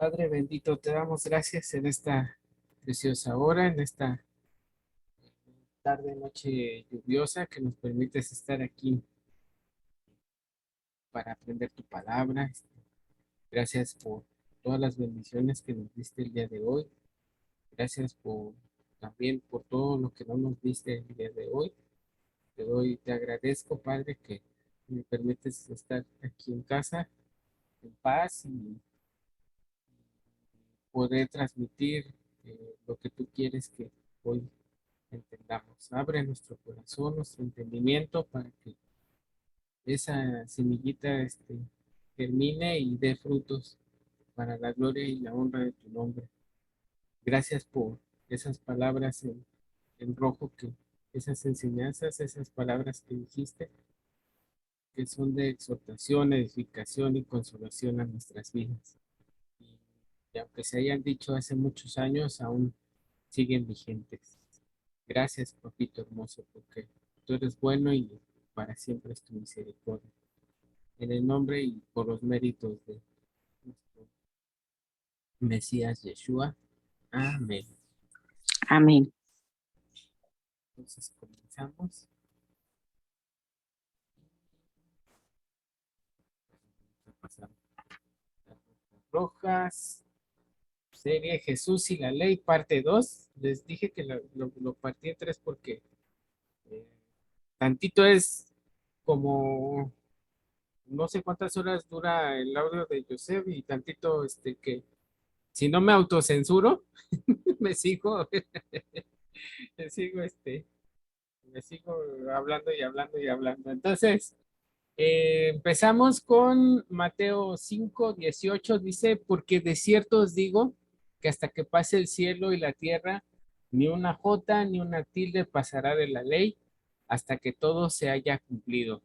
Padre bendito, te damos gracias en esta preciosa hora, en esta tarde, noche lluviosa que nos permites estar aquí para aprender tu palabra. Gracias por todas las bendiciones que nos diste el día de hoy. Gracias por también por todo lo que no nos diste el día de hoy. Te agradezco, Padre, que me permites estar aquí en casa, en paz y poder transmitir lo que tú quieres que hoy entendamos. Abre nuestro corazón, nuestro entendimiento para que esa semillita germine y dé frutos para la gloria y la honra de tu nombre. Gracias por esas palabras en rojo, esas enseñanzas, esas palabras que dijiste, que son de exhortación, edificación y consolación a nuestras vidas. Y aunque se hayan dicho hace muchos años, aún siguen vigentes. Gracias, papito hermoso, porque tú eres bueno y para siempre es tu misericordia. En el nombre y por los méritos de nuestro Mesías Yeshua. Amén. Amén. Entonces comenzamos. A pasar las rojas. Serie Jesús y la ley, parte 2. Les dije que lo partí en tres porque eh, tantito es como no sé cuántas horas dura el audio de Joseph y tantito que si no me autocensuro, me sigo, me sigo me sigo hablando y hablando y hablando. Entonces, empezamos con Mateo 5:18, dice, porque de cierto os digo que hasta que pase el cielo y la tierra, ni una jota ni una tilde pasará de la ley hasta que todo se haya cumplido.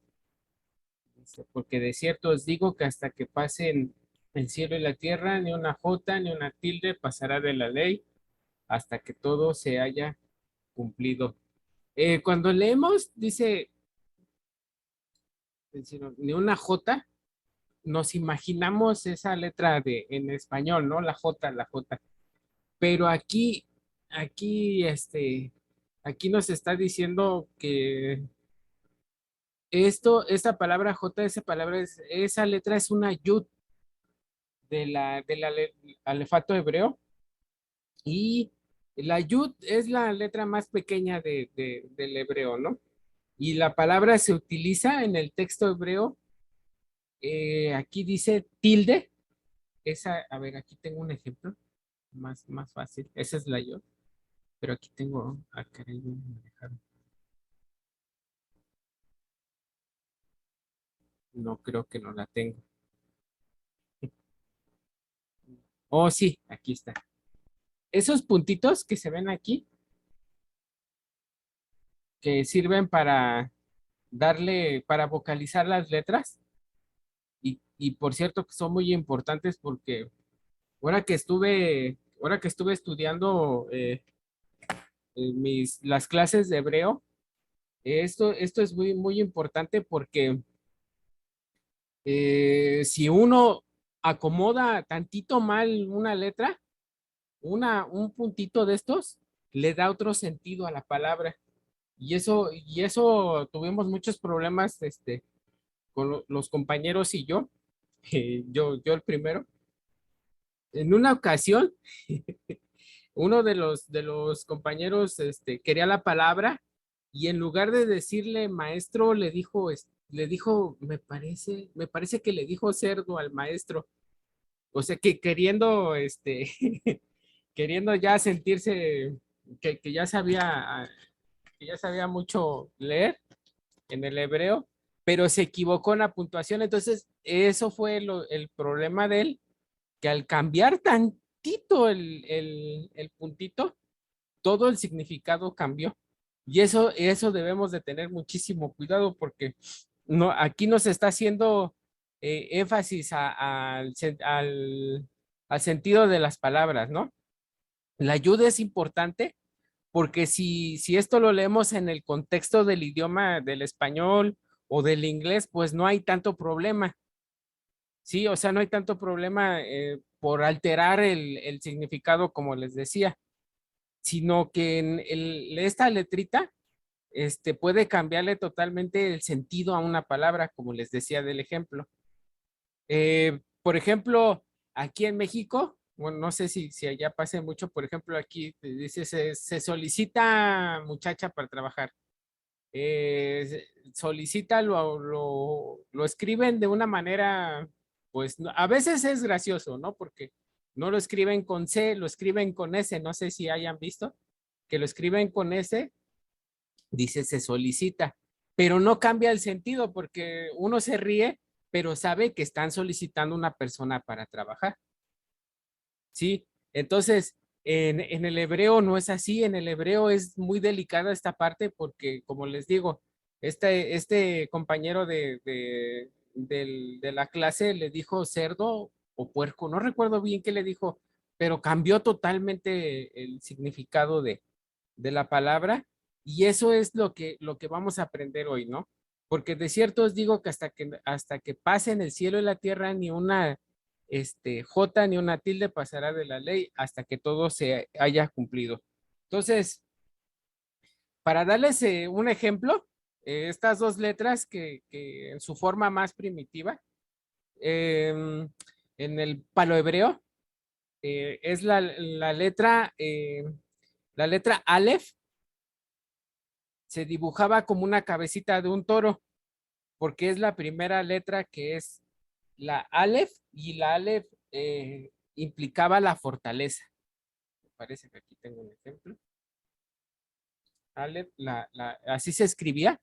Dice, porque de cierto os digo que hasta que pasen el cielo y la tierra, ni una jota ni una tilde pasará de la ley hasta que todo se haya cumplido. Cuando leemos, dice, ni una jota, nos imaginamos esa letra en español, ¿no? La J. Pero aquí nos está diciendo que esa palabra J, esa letra es una yud del alefato hebreo y la yud es la letra más pequeña del hebreo, ¿no? Y la palabra se utiliza en el texto hebreo, aquí dice tilde, a ver, aquí tengo un ejemplo más fácil, esa es la yud, pero aquí tengo, caray, no creo que no la tengo. Oh, sí, aquí está. Esos puntitos que se ven aquí, que sirven para vocalizar las letras, y por cierto que son muy importantes porque ahora que estuve estudiando las clases de hebreo, esto es muy importante porque si uno acomoda tantito mal una letra, un puntito de estos, le da otro sentido a la palabra. Y eso tuvimos muchos problemas con los compañeros y yo, yo el primero. En una ocasión, uno de los compañeros quería la palabra y en lugar de decirle maestro, le dijo, me parece que le dijo cerdo al maestro. O sea que queriendo ya sentirse que ya sabía mucho leer en el hebreo, pero se equivocó en la puntuación. Entonces, eso fue el problema de él, que al cambiar tantito el puntito, todo el significado cambió. Y eso debemos de tener muchísimo cuidado porque no, aquí nos está haciendo énfasis al sentido de las palabras, ¿no? La ayuda es importante porque si esto lo leemos en el contexto del idioma del español o del inglés, pues no hay tanto problema. Sí, o sea, no hay tanto problema por alterar el significado, como les decía, sino que en esta letrita puede cambiarle totalmente el sentido a una palabra, como les decía del ejemplo. Por ejemplo, aquí en México, bueno, no sé si allá pase mucho, por ejemplo, aquí dice, se solicita muchacha para trabajar. Solicita, lo escriben de una manera, pues a veces es gracioso, ¿no? Porque no lo escriben con C, lo escriben con S, no sé si hayan visto, que lo escriben con S, dice se solicita, pero no cambia el sentido porque uno se ríe, pero sabe que están solicitando una persona para trabajar, ¿sí? Entonces, en el hebreo no es así, en el hebreo es muy delicada esta parte porque, como les digo, este compañero de la clase le dijo cerdo o puerco, no recuerdo bien qué le dijo, pero cambió totalmente el significado de la palabra y eso es lo que vamos a aprender hoy, ¿no? Porque de cierto os digo que hasta que pasen el cielo y la tierra, ni una J ni una tilde pasará de la ley hasta que todo se haya cumplido. Entonces, para darles un ejemplo, estas dos letras que en su forma más primitiva, en el palohebreo, es la letra Aleph, se dibujaba como una cabecita de un toro, porque es la primera letra que es la Aleph, y la Aleph implicaba la fortaleza. Me parece que aquí tengo un ejemplo. Aleph, así se escribía.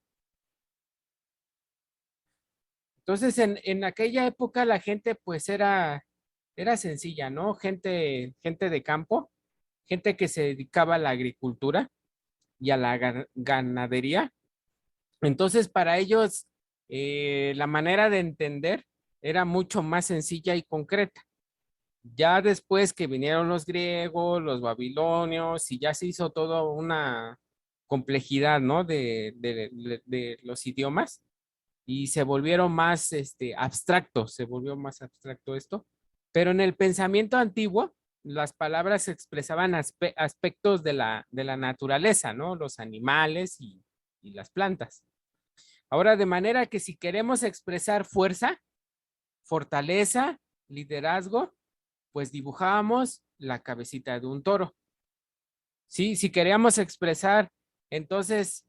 Entonces, en aquella época la gente pues era sencilla, ¿no? Gente de campo, gente que se dedicaba a la agricultura y a la ganadería. Entonces, para ellos, la manera de entender era mucho más sencilla y concreta. Ya después que vinieron los griegos, los babilonios, y ya se hizo toda una complejidad, ¿no? De los idiomas, y se volvieron más abstractos, se volvió más abstracto esto. Pero en el pensamiento antiguo, las palabras expresaban aspectos de la naturaleza, ¿no? Los animales y las plantas. Ahora, de manera que si queremos expresar fuerza, fortaleza, liderazgo, pues dibujábamos la cabecita de un toro. Sí, si queríamos expresar entonces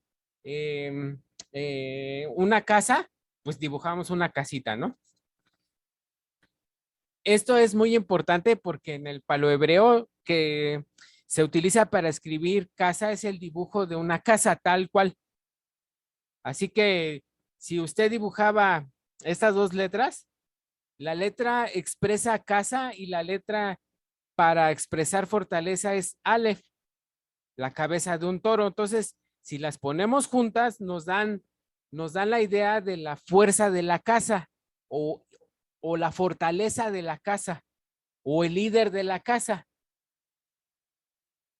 una casa, pues dibujamos una casita, ¿no? Esto es muy importante porque en el palohebreo que se utiliza para escribir casa es el dibujo de una casa tal cual. Así que si usted dibujaba estas dos letras, la letra expresa casa y la letra para expresar fortaleza es Aleph, la cabeza de un toro. Entonces, si las ponemos juntas, nos dan la idea de la fuerza de la casa o, o la fortaleza de la casa o el líder de la casa.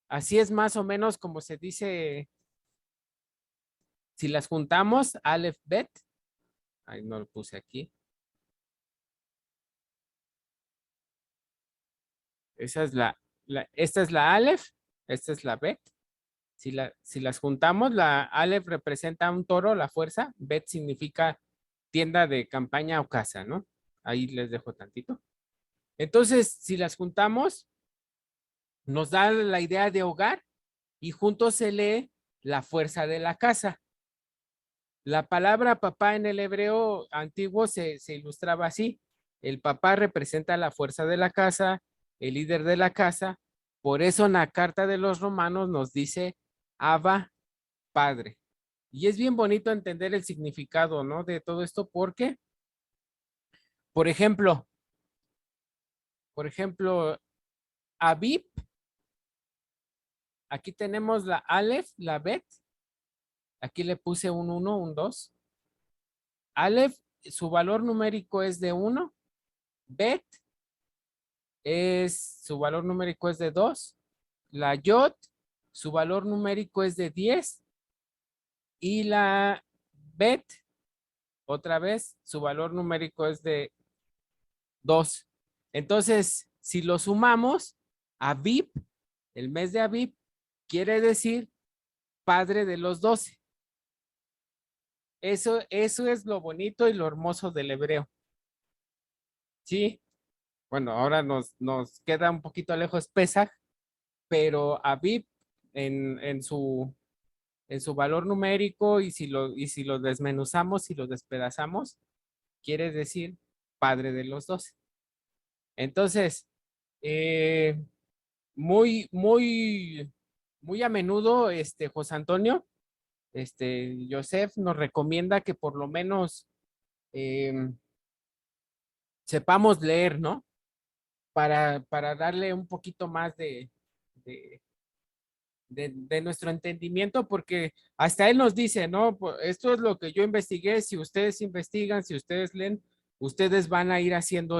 Así es más o menos como se dice, si las juntamos, Aleph Bet, ahí no lo puse aquí. Esta es la Aleph, esta es la Bet. Si las juntamos, la Aleph representa un toro, la fuerza, Bet significa tienda de campaña o casa, ¿no? Ahí les dejo tantito. Entonces, si las juntamos, nos da la idea de hogar y juntos se lee la fuerza de la casa. La palabra papá en el hebreo antiguo se ilustraba así. El papá representa la fuerza de la casa, el líder de la casa. Por eso en la carta de los romanos nos dice Abba, Padre. Y es bien bonito entender el significado, ¿no? De todo esto porque, por ejemplo, por ejemplo, Abib, aquí tenemos la Aleph, la Bet, aquí le puse un 1, un 2. Aleph, su valor numérico es de 1, Bet su valor numérico es de 2, la Yod, su valor numérico es de 10 y la Bet, otra vez, su valor numérico es de 2. Entonces, si lo sumamos, Abib, el mes de Abib, quiere decir padre de los 12. Eso es lo bonito y lo hermoso del hebreo. Sí, bueno, ahora nos queda un poquito lejos Pesaj, pero Abib en su valor numérico y si lo desmenuzamos y lo despedazamos, quiere decir padre de los 12. Entonces, muy, muy, muy a menudo, José Antonio, Joseph nos recomienda que por lo menos sepamos leer, ¿no? Para darle un poquito más de, de nuestro entendimiento, porque hasta él nos dice, ¿no? Esto es lo que yo investigué, si ustedes investigan, si ustedes leen, ustedes van a ir haciendo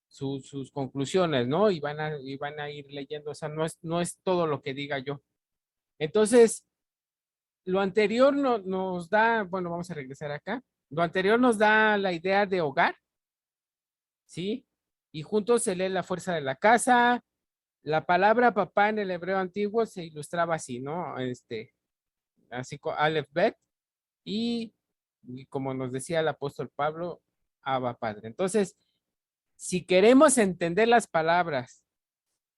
sus conclusiones, ¿no? Y van a ir leyendo, o sea, no es todo lo que diga yo. Entonces, lo anterior nos da, bueno, vamos a regresar acá, lo anterior nos da la idea de hogar, ¿sí? Y juntos se lee la fuerza de la casa. La palabra papá en el hebreo antiguo se ilustraba así, ¿no? Así con Aleph Bet y como nos decía el apóstol Pablo, Abba Padre. Entonces, si queremos entender las palabras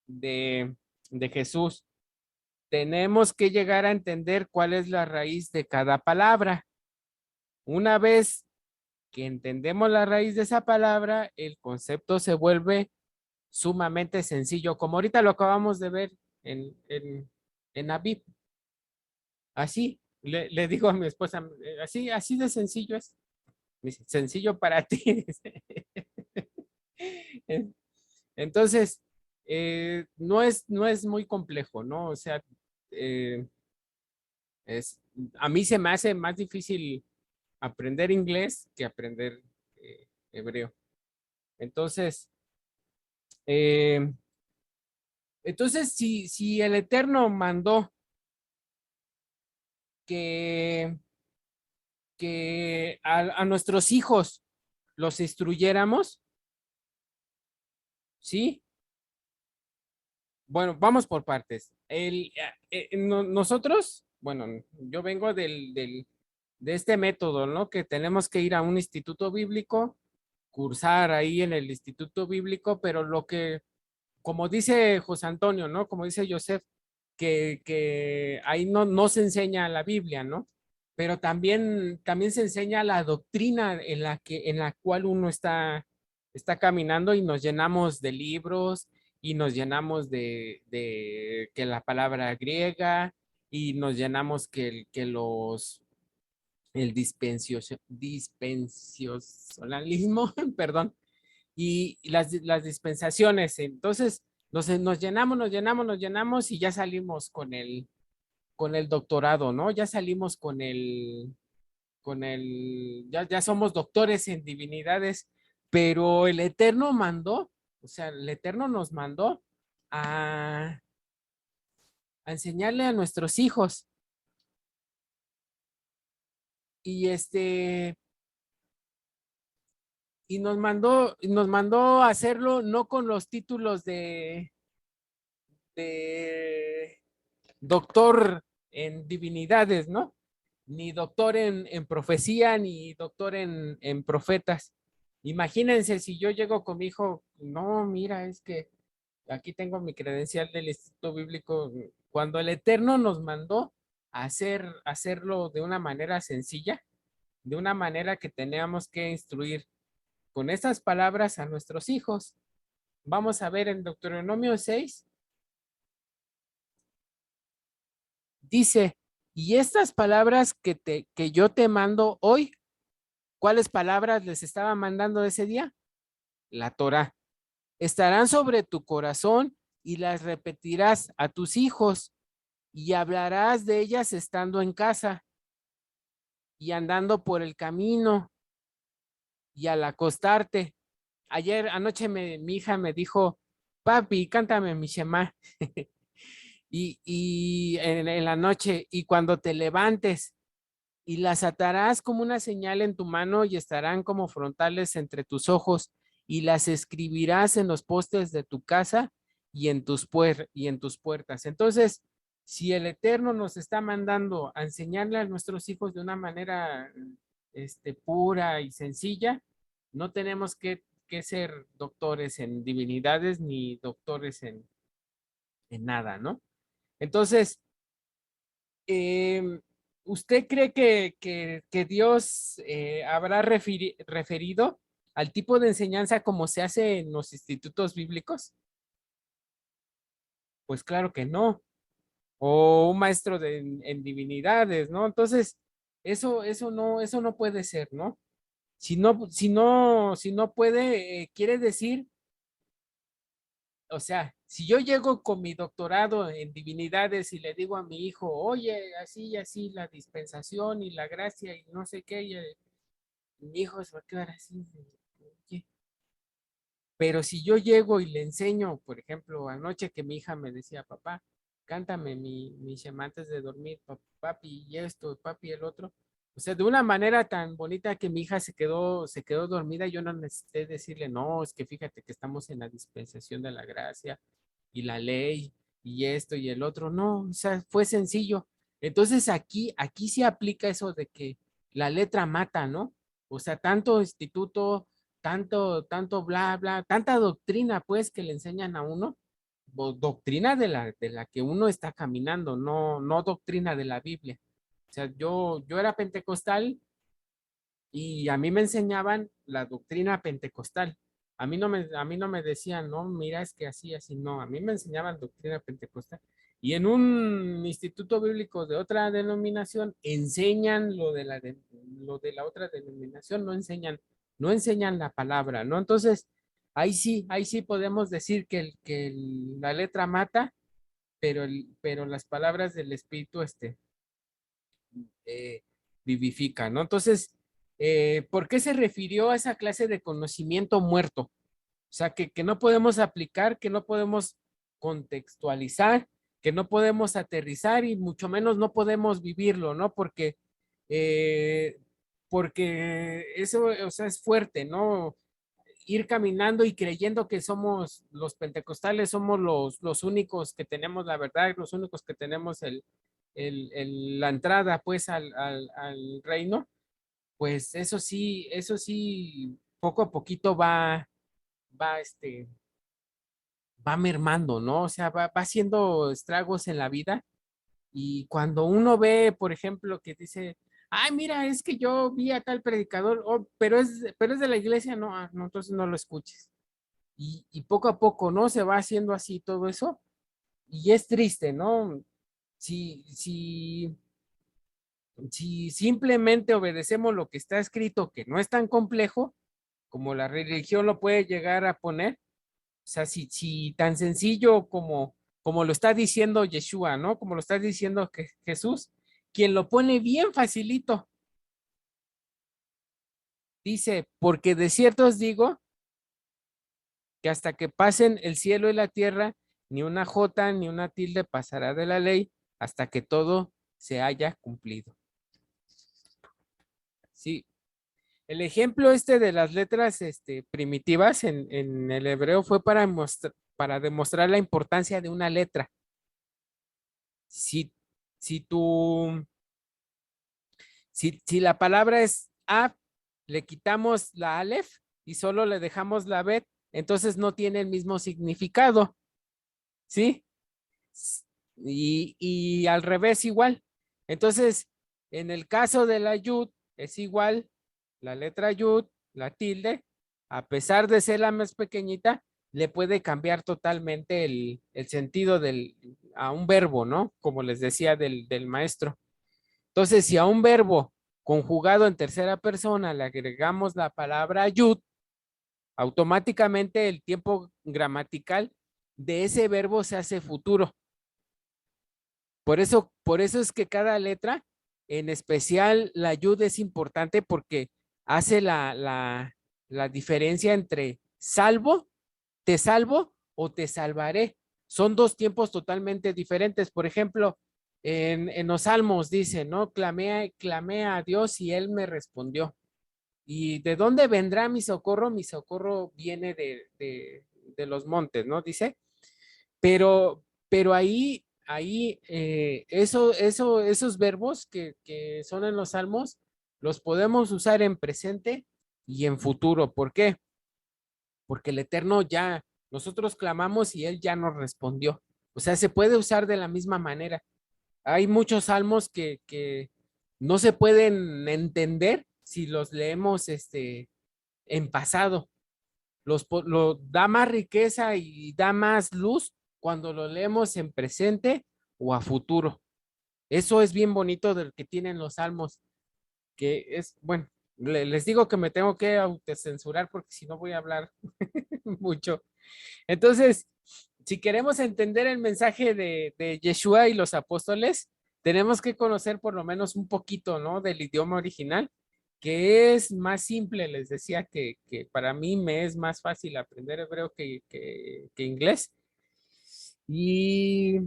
de Jesús, tenemos que llegar a entender cuál es la raíz de cada palabra. Una vez que entendemos la raíz de esa palabra, el concepto se vuelve sumamente sencillo, como ahorita lo acabamos de ver en Abib. Así, le digo a mi esposa, así de sencillo es. Dice, sencillo para ti. Entonces, no es muy complejo, ¿no? O sea, eh, a mí se me hace más difícil aprender inglés que aprender hebreo. Entonces, eh, si el Eterno mandó que, que a nuestros hijos los instruyéramos, ¿sí? Bueno, vamos por partes. Nosotros, bueno, yo vengo de este método, ¿no? Que tenemos que ir a un instituto bíblico, cursar ahí en el instituto bíblico, pero como dice José Antonio, ¿no? Como dice Joseph, que ahí no se enseña la Biblia, ¿no? Pero también se enseña la doctrina en la cual uno está caminando y nos llenamos de libros y nos llenamos de que la palabra griega y nos llenamos el dispensacionalismo, perdón, y las dispensaciones. Entonces, nos llenamos, nos llenamos y ya salimos con el doctorado, ¿no? Ya salimos ya somos doctores en divinidades, pero el Eterno mandó, o sea, el Eterno nos mandó a enseñarle a nuestros hijos. Y y nos mandó a hacerlo no con los títulos de doctor en divinidades, ¿no? Ni doctor en profecía, ni doctor en profetas. Imagínense si yo llego con mi hijo, no, mira, es que aquí tengo mi credencial del Instituto Bíblico, cuando el Eterno nos mandó hacerlo de una manera sencilla, de una manera que teníamos que instruir con estas palabras a nuestros hijos. Vamos a ver en Deuteronomio 6, dice, y estas palabras que yo te mando hoy, ¿cuáles palabras les estaba mandando ese día? La Torá. Estarán sobre tu corazón y las repetirás a tus hijos y hablarás de ellas estando en casa y andando por el camino y al acostarte. Anoche mi hija me dijo, papi, cántame mi Shema. Y en la noche, y cuando te levantes, y las atarás como una señal en tu mano y estarán como frontales entre tus ojos, y las escribirás en los postes de tu casa y en tus puertas. Entonces, si el Eterno nos está mandando a enseñarle a nuestros hijos de una manera pura y sencilla, no tenemos que ser doctores en divinidades ni doctores en nada, ¿no? Entonces, ¿usted cree que Dios habrá referido al tipo de enseñanza como se hace en los institutos bíblicos? Pues claro que no. O un maestro en divinidades, ¿no? Entonces, eso no puede ser, ¿no? Si no puede, quiere decir, o sea, si yo llego con mi doctorado en divinidades y le digo a mi hijo, oye, así y así la dispensación y la gracia y no sé qué, y mi hijo se va a quedar así, oye. Pero si yo llego y le enseño, por ejemplo, anoche que mi hija me decía, papá, cántame mi Shema antes de dormir, papi, y esto, papi, el otro. O sea, de una manera tan bonita que mi hija se quedó dormida, yo no necesité decirle, no, es que fíjate que estamos en la dispensación de la gracia y la ley y esto y el otro. No, o sea, fue sencillo. Entonces aquí sí aplica eso de que la letra mata, ¿no? O sea, tanto instituto, tanto bla, bla, tanta doctrina, pues, que le enseñan a uno, doctrina de la que uno está caminando, no doctrina de la Biblia. O sea, yo era pentecostal y a mí me enseñaban la doctrina pentecostal. A mí no me decían, no, mira, es que así, así, no. A mí me enseñaban doctrina pentecostal. Y en un instituto bíblico de otra denominación enseñan lo de la otra denominación, no enseñan la palabra, ¿no? Entonces, ahí sí podemos decir la letra mata, pero las palabras del Espíritu, eh, vivifica, ¿no? Entonces, ¿por qué se refirió a esa clase de conocimiento muerto? O sea, que no podemos aplicar, que no podemos contextualizar, que no podemos aterrizar y mucho menos no podemos vivirlo, ¿no? Eh, porque eso, o sea, es fuerte, ¿no? Ir caminando y creyendo que somos los pentecostales, somos los únicos que tenemos la verdad, los únicos que tenemos la entrada pues al reino, pues eso sí, poco a poquito va, va mermando, ¿no? O sea, va haciendo estragos en la vida y cuando uno ve, por ejemplo, que dice, ay, mira, es que yo vi a tal predicador, oh, pero es de la iglesia, no, no, entonces no lo escuches. Y poco a poco, ¿no? Se va haciendo así todo eso y es triste, ¿no? Si, si, si simplemente obedecemos lo que está escrito, que no es tan complejo como la religión lo puede llegar a poner, o sea, si tan sencillo como lo está diciendo Yeshua, ¿no? Como lo está diciendo Jesús, quien lo pone bien facilito, dice, porque de cierto os digo que hasta que pasen el cielo y la tierra, ni una jota ni una tilde pasará de la ley hasta que todo se haya cumplido. Sí, el ejemplo de las letras primitivas en el hebreo fue para demostrar la importancia de una letra. Si, si, tu, si la palabra es A, le quitamos la Aleph y solo le dejamos la Bet, entonces no tiene el mismo significado, ¿sí? Y al revés igual. Entonces, en el caso de la Yud, es igual la letra Yud, la tilde, a pesar de ser la más pequeñita, le puede cambiar totalmente el sentido a un verbo, ¿no? Como les decía del maestro. Entonces, si a un verbo conjugado en tercera persona le agregamos la palabra Yud, automáticamente el tiempo gramatical de ese verbo se hace futuro. Por eso es que cada letra, en especial la yud, es importante porque hace la diferencia entre te salvo o te salvaré. Son dos tiempos totalmente diferentes. Por ejemplo, en los Salmos dice, ¿no? Clamé a Dios y Él me respondió. ¿Y de dónde vendrá mi socorro? Mi socorro viene de los montes, ¿no? Dice, pero esos verbos que son en los salmos, los podemos usar en presente y en futuro. ¿Por qué? Porque el Eterno ya, nosotros clamamos y Él ya nos respondió. O sea, se puede usar de la misma manera. Hay muchos salmos que no se pueden entender si los leemos en pasado. Da más riqueza y da más luz cuando lo leemos en presente o a futuro. Eso es bien bonito del que tienen los salmos, que es, bueno, les digo que me tengo que autocensurar porque si no voy a hablar mucho. Entonces, si queremos entender el mensaje de Yeshua y los apóstoles, tenemos que conocer por lo menos un poquito, ¿no? Del idioma original, que es más simple. Les decía que para mí me es más fácil aprender hebreo que inglés. Y,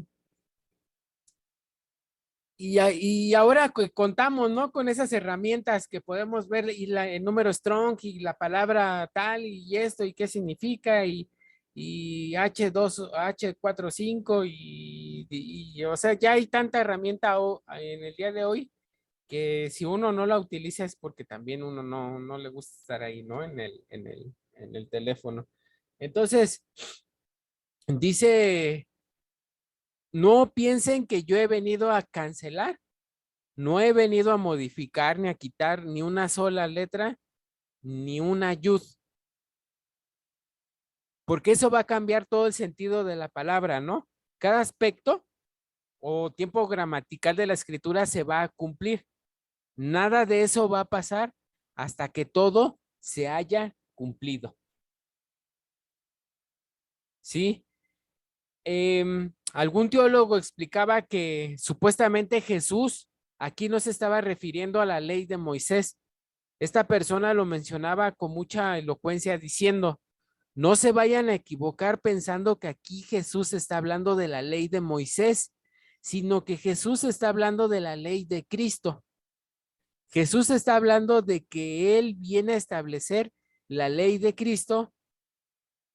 y ahora que contamos, ¿no? Con esas herramientas que podemos ver y el número strong y la palabra tal y esto y qué significa y H2, H45 o sea, ya hay tanta herramienta en el día de hoy que si uno no la utiliza es porque también uno no le gusta estar ahí, ¿no? En el teléfono. Entonces, dice, no piensen que yo he venido a cancelar. No he venido a modificar ni a quitar ni una sola letra, ni una yud, porque eso va a cambiar todo el sentido de la palabra, ¿no? Cada aspecto o tiempo gramatical de la escritura se va a cumplir. Nada de eso va a pasar hasta que todo se haya cumplido. ¿Sí? Algún teólogo explicaba que supuestamente Jesús aquí no se estaba refiriendo a la ley de Moisés. Esta persona lo mencionaba con mucha elocuencia diciendo, no se vayan a equivocar pensando que aquí Jesús está hablando de la ley de Moisés, sino que Jesús está hablando de la ley de Cristo. Jesús está hablando de que Él viene a establecer la ley de Cristo,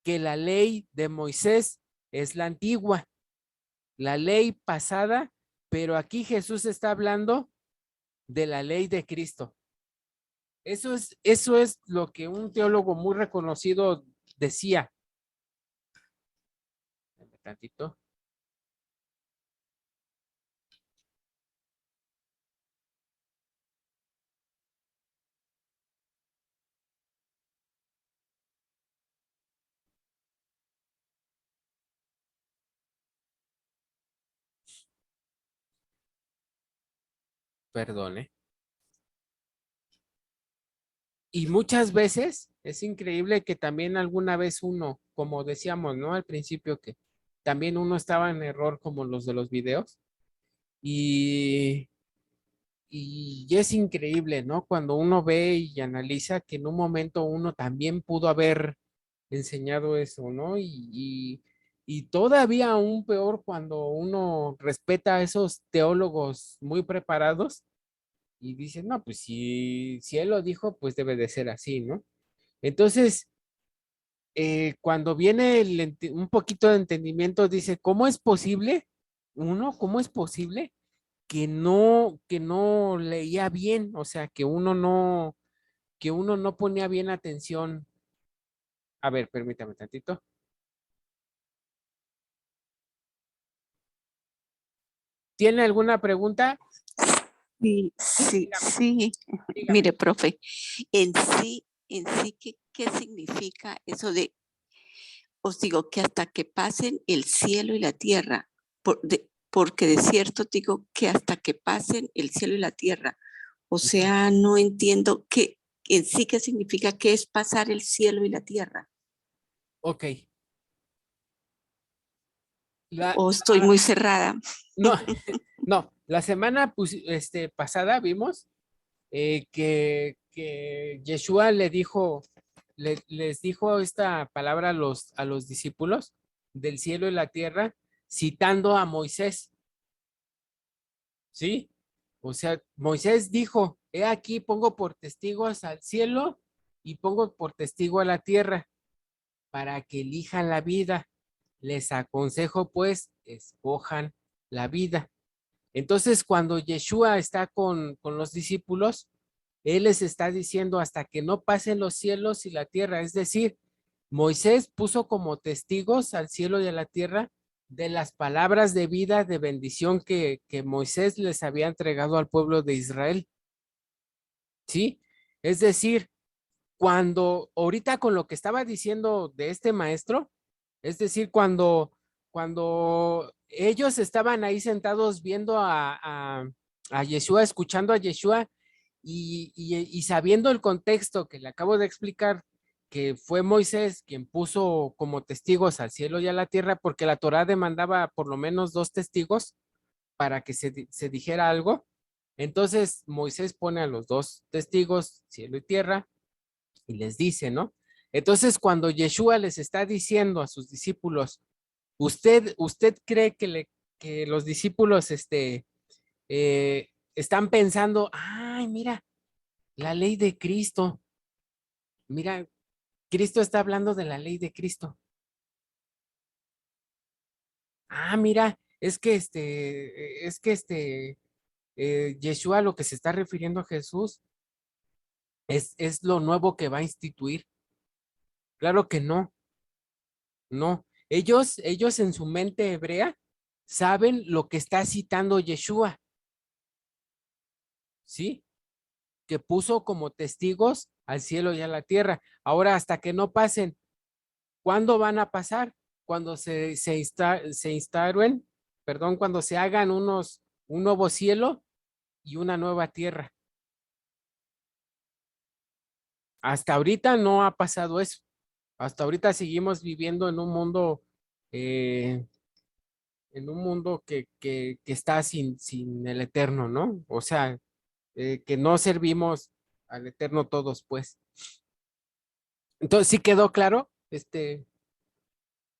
que la ley de Moisés es la antigua, la ley pasada, pero aquí Jesús está hablando de la ley de Cristo. Eso es lo que un teólogo muy reconocido decía. Un tantito. Perdone. Y muchas veces es increíble que también alguna vez uno, como decíamos, ¿no? Al principio que también uno estaba en error como los de los videos y, y es increíble, ¿no? Cuando uno ve y analiza que en un momento uno también pudo haber enseñado eso, ¿no? Y todavía aún peor cuando uno respeta a esos teólogos muy preparados y dice, no, pues si él lo dijo, pues debe de ser así, ¿no? Entonces, cuando viene un poquito de entendimiento, dice, ¿cómo es posible? ¿Cómo es posible que no leía bien? O sea, que uno no ponía bien atención. A ver, permítame tantito. ¿Tiene alguna pregunta? Sí, Sí, sí, dígame, sí. dígame. Mire, profe, en sí, ¿qué significa eso de, os digo, que hasta que pasen el cielo y la tierra? Porque de cierto digo que hasta que pasen el cielo y la tierra. O sea, no entiendo en sí qué significa, qué es pasar el cielo y la tierra. Ok. O estoy muy cerrada. No, no, la semana pasada vimos que Yeshua les dijo esta palabra a los discípulos del cielo y la tierra, citando a Moisés, ¿sí? O sea, Moisés dijo, he aquí pongo por testigos al cielo y pongo por testigo a la tierra para que elijan la vida. Les aconsejo pues, escojan la vida. Entonces, cuando Yeshua está con los discípulos, él les está diciendo hasta que no pasen los cielos y la tierra. Es decir, Moisés puso como testigos al cielo y a la tierra de las palabras de vida, de bendición que Moisés les había entregado al pueblo de Israel. ¿Sí? Es decir, cuando ahorita con lo que estaba diciendo de este maestro, es decir, cuando ellos estaban ahí sentados viendo a Yeshua, escuchando a Yeshua y sabiendo el contexto que le acabo de explicar, que fue Moisés quien puso como testigos al cielo y a la tierra, porque la Torá demandaba por lo menos 2 testigos para que se dijera algo. Entonces Moisés pone a los 2 testigos, cielo y tierra, y les dice, ¿no? Entonces, cuando Yeshua les está diciendo a sus discípulos, ¿usted cree que los discípulos están pensando, ay, mira, la ley de Cristo, mira, Cristo está hablando de la ley de Cristo. Ah, mira, Yeshua lo que se está refiriendo a Jesús es lo nuevo que va a instituir. Claro que no, no. Ellos en su mente hebrea saben lo que está citando Yeshua, ¿sí? Que puso como testigos al cielo y a la tierra. Ahora, hasta que no pasen, ¿cuándo van a pasar? Cuando se instauren, perdón, cuando se hagan un nuevo cielo y una nueva tierra. Hasta ahorita no ha pasado eso. Hasta ahorita seguimos viviendo eh, en un mundo que está sin el eterno, ¿no? O sea, que no servimos al eterno todos, pues. Entonces, ¿sí quedó claro, mi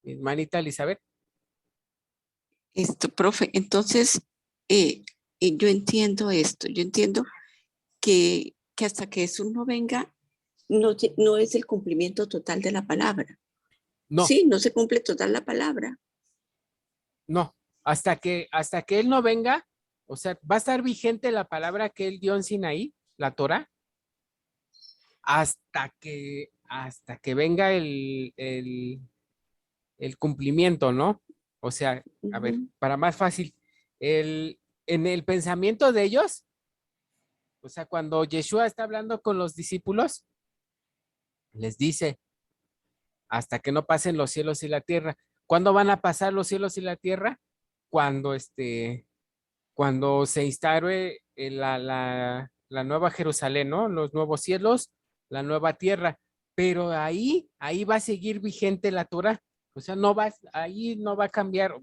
hermanita Elizabeth? Profe, entonces eh, yo entiendo esto, yo entiendo que hasta que Jesús no venga, no es el cumplimiento total de la palabra. No, Sí, no se cumple total la palabra. no. Hasta que Él no venga, o sea, va a estar vigente la palabra que Él dio en Sinaí, la Torah, hasta que venga el cumplimiento, ¿no? O sea, a ver, Ujú. para más fácil, en el pensamiento de ellos, o sea, cuando Yeshua está hablando con los discípulos, les dice, hasta que no pasen los cielos y la tierra. ¿Cuándo van a pasar los cielos y la tierra? Cuando cuando se instaure la nueva Jerusalén, ¿no? Los nuevos cielos, la nueva tierra. Pero ahí va a seguir vigente la Torah. O sea, ahí no va a cambiar.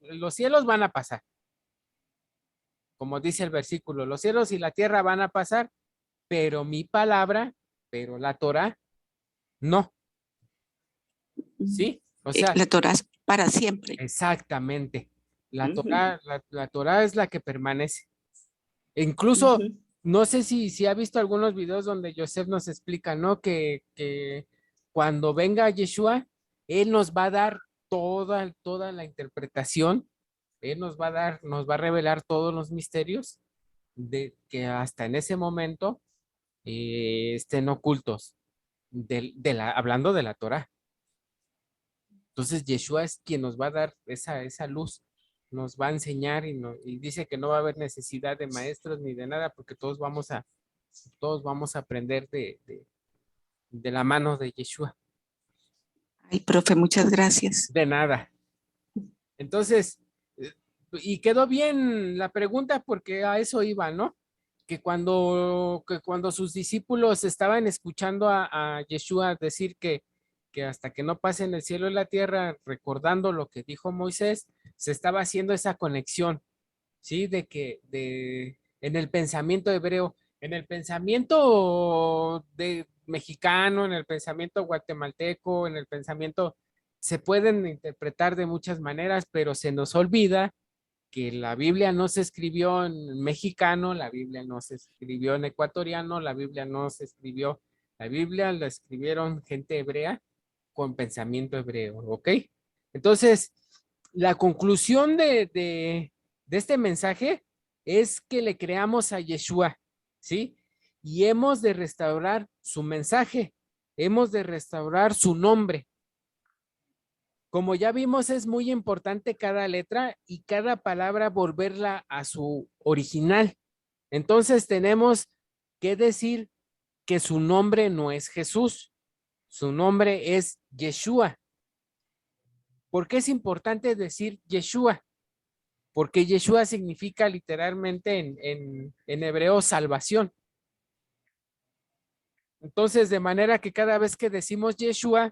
Los cielos van a pasar, como dice el versículo, los cielos y la tierra van a pasar, pero mi palabra, pero la Torah, no, ¿sí? O sea, La Torah es para siempre. exactamente. La Ujú, Torah, la Torah es la que permanece. E incluso, ujú. no sé si ha visto algunos videos donde Joseph nos explica, ¿no? Que cuando venga Yeshua, él nos va a dar toda la interpretación, él nos va a revelar todos los misterios de que hasta en ese momento estén ocultos, hablando de la Torah. Entonces, Yeshua es quien nos va a dar esa luz, nos va a enseñar y dice que no va a haber necesidad de maestros ni de nada, porque todos vamos a aprender de la mano de Yeshua. Ay, profe, muchas gracias. De nada. Entonces, eh, y quedó bien la pregunta porque a eso iba, ¿no? Que cuando sus discípulos estaban escuchando a Yeshua decir que hasta que no pasen el cielo y la tierra, recordando lo que dijo Moisés, se estaba haciendo esa conexión, ¿sí? En el pensamiento hebreo, en el pensamiento de mexicano, en el pensamiento guatemalteco, en el pensamiento, se pueden interpretar de muchas maneras, pero se nos olvida que la Biblia no se escribió en mexicano, la Biblia no se escribió en ecuatoriano, la Biblia no se escribió, la Biblia la escribieron gente hebrea con pensamiento hebreo, ¿ok? Entonces, la conclusión de este mensaje es que le creamos a Yeshua, ¿sí? Y hemos de restaurar su mensaje, hemos de restaurar su nombre. Como ya vimos, es muy importante cada letra y cada palabra volverla a su original. Entonces tenemos que decir que su nombre no es Jesús, su nombre es Yeshua. ¿Por qué es importante decir Yeshua? Porque Yeshua significa literalmente en hebreo salvación. Entonces, de manera que cada vez que decimos Yeshua,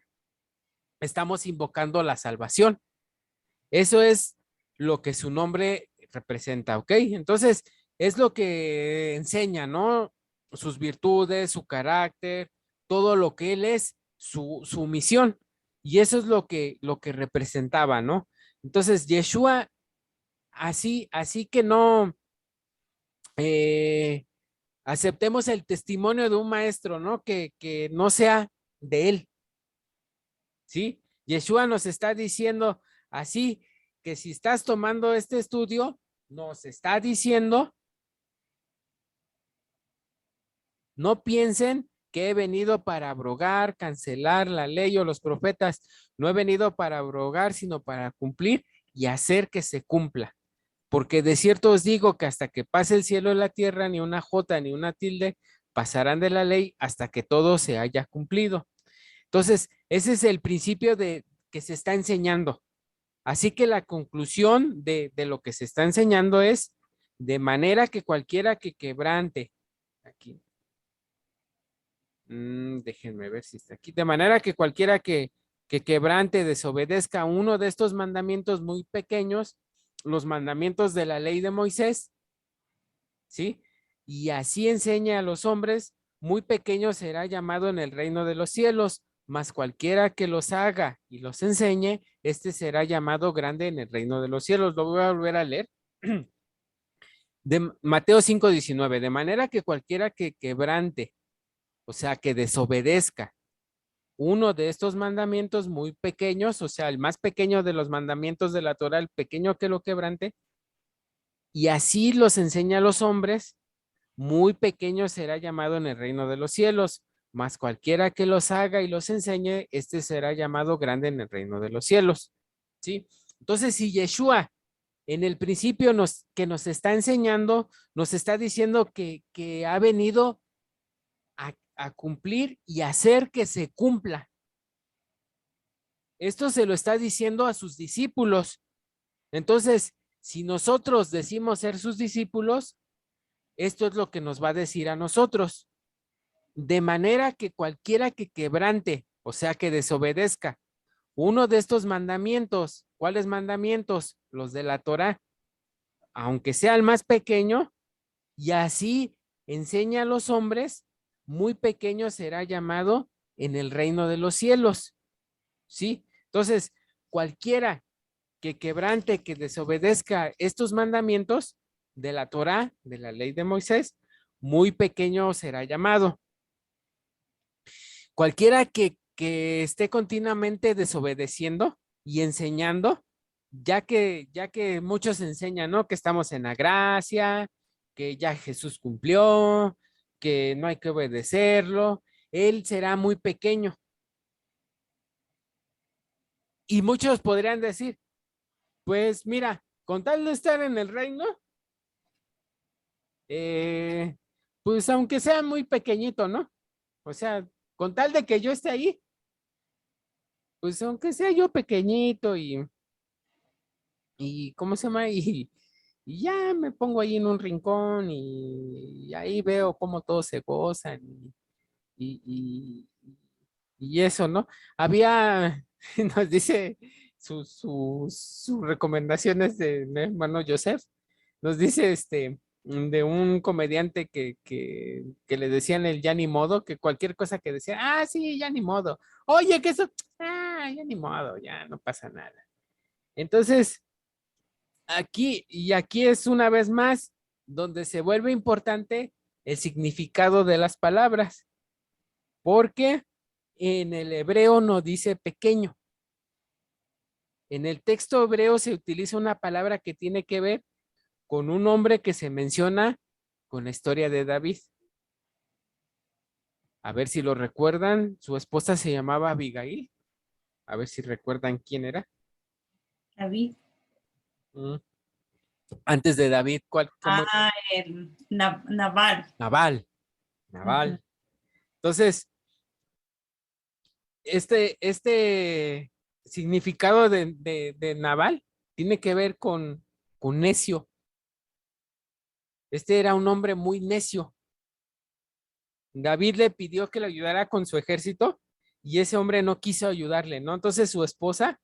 estamos invocando la salvación. Eso es lo que su nombre representa, ¿ok? Entonces, es lo que enseña, ¿no? Sus virtudes, su carácter, todo lo que él es, su misión. Y eso es lo que representaba, ¿no? Entonces, Yeshua, así que no aceptemos el testimonio de un maestro, ¿no? Que no sea de él, ¿sí? Yeshua nos está diciendo así que si estás tomando este estudio, nos está diciendo, no piensen que he venido para abrogar, cancelar la ley o los profetas. No he venido para abrogar, sino para cumplir y hacer que se cumpla. Porque de cierto os digo que hasta que pase el cielo y la tierra, ni una jota ni una tilde pasarán de la ley hasta que todo se haya cumplido. Entonces, ese es el principio de que se está enseñando. Así que la conclusión de lo que se está enseñando es de manera que cualquiera que quebrante, aquí, déjenme ver si está aquí, de manera que cualquiera que quebrante, desobedezca uno de estos mandamientos muy pequeños, los mandamientos de la ley de Moisés, ¿sí? Y así enseña a los hombres, muy pequeño será llamado en el reino de los cielos, mas cualquiera que los haga y los enseñe, este será llamado grande en el reino de los cielos. Lo voy a volver a leer. De Mateo 5:19, de manera que cualquiera que quebrante, o sea, que desobedezca uno de estos mandamientos muy pequeños, o sea, el más pequeño de los mandamientos de la Torah, el pequeño que lo quebrante, y así los enseña a los hombres, muy pequeño será llamado en el reino de los cielos, mas cualquiera que los haga y los enseñe, este será llamado grande en el reino de los cielos. ¿Sí? Entonces, si Yeshua en el principio que nos está enseñando, nos está diciendo que ha venido a cumplir y hacer que se cumpla. Esto se lo está diciendo a sus discípulos. Entonces, si nosotros decimos ser sus discípulos, esto es lo que nos va a decir a nosotros. De manera que cualquiera que quebrante, o sea, que desobedezca uno de estos mandamientos, ¿cuáles mandamientos? Los de la Torá, aunque sea el más pequeño, y así enseña a los hombres, muy pequeño será llamado en el reino de los cielos. ¿Sí? Entonces, cualquiera que quebrante, que desobedezca estos mandamientos de la Torá, de la ley de Moisés, muy pequeño será llamado. Cualquiera que esté continuamente desobedeciendo y enseñando, ya que muchos enseñan, ¿no? Que estamos en la gracia, que ya Jesús cumplió, que no hay que obedecerlo, él será muy pequeño. Y muchos podrían decir, pues mira, con tal de estar en el reino, pues aunque sea muy pequeñito, ¿no? O sea, con tal de que yo esté ahí, pues aunque sea yo pequeñito y ¿cómo se llama? Y ya me pongo ahí en un rincón y ahí veo cómo todos se gozan y, y, y eso, ¿no? Había, nos dice sus recomendaciones de mi hermano Joseph, nos dice de un comediante que le decían el ya ni modo, que cualquier cosa que decía, ah, sí, ya ni modo. Oye, que eso, ah, ya ni modo, ya no pasa nada. Entonces, aquí es una vez más donde se vuelve importante el significado de las palabras, porque en el hebreo no dice pequeño. En el texto hebreo se utiliza una palabra que tiene que ver con un hombre que se menciona con la historia de David. A ver si lo recuerdan, su esposa se llamaba Abigail. A ver si recuerdan quién era. David. Mm. Antes de David, ¿cómo? Naval. Naval. Entonces, este significado de Naval tiene que ver con necio. Este era un hombre muy necio. David le pidió que le ayudara con su ejército y ese hombre no quiso ayudarle, ¿no? Entonces su esposa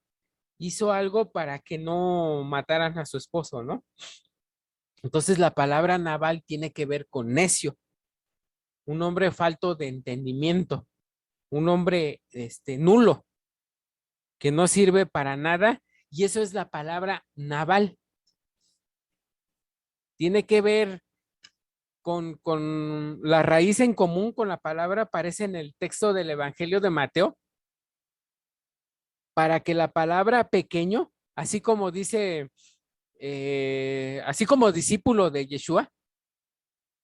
hizo algo para que no mataran a su esposo, ¿no? Entonces la palabra Naval tiene que ver con necio, un hombre falto de entendimiento, un hombre nulo, que no sirve para nada, y eso es la palabra Naval. Tiene que ver con la raíz en común con la palabra, aparece en el texto del Evangelio de Mateo, para que la palabra pequeño, así como dice, así como discípulo de Yeshua,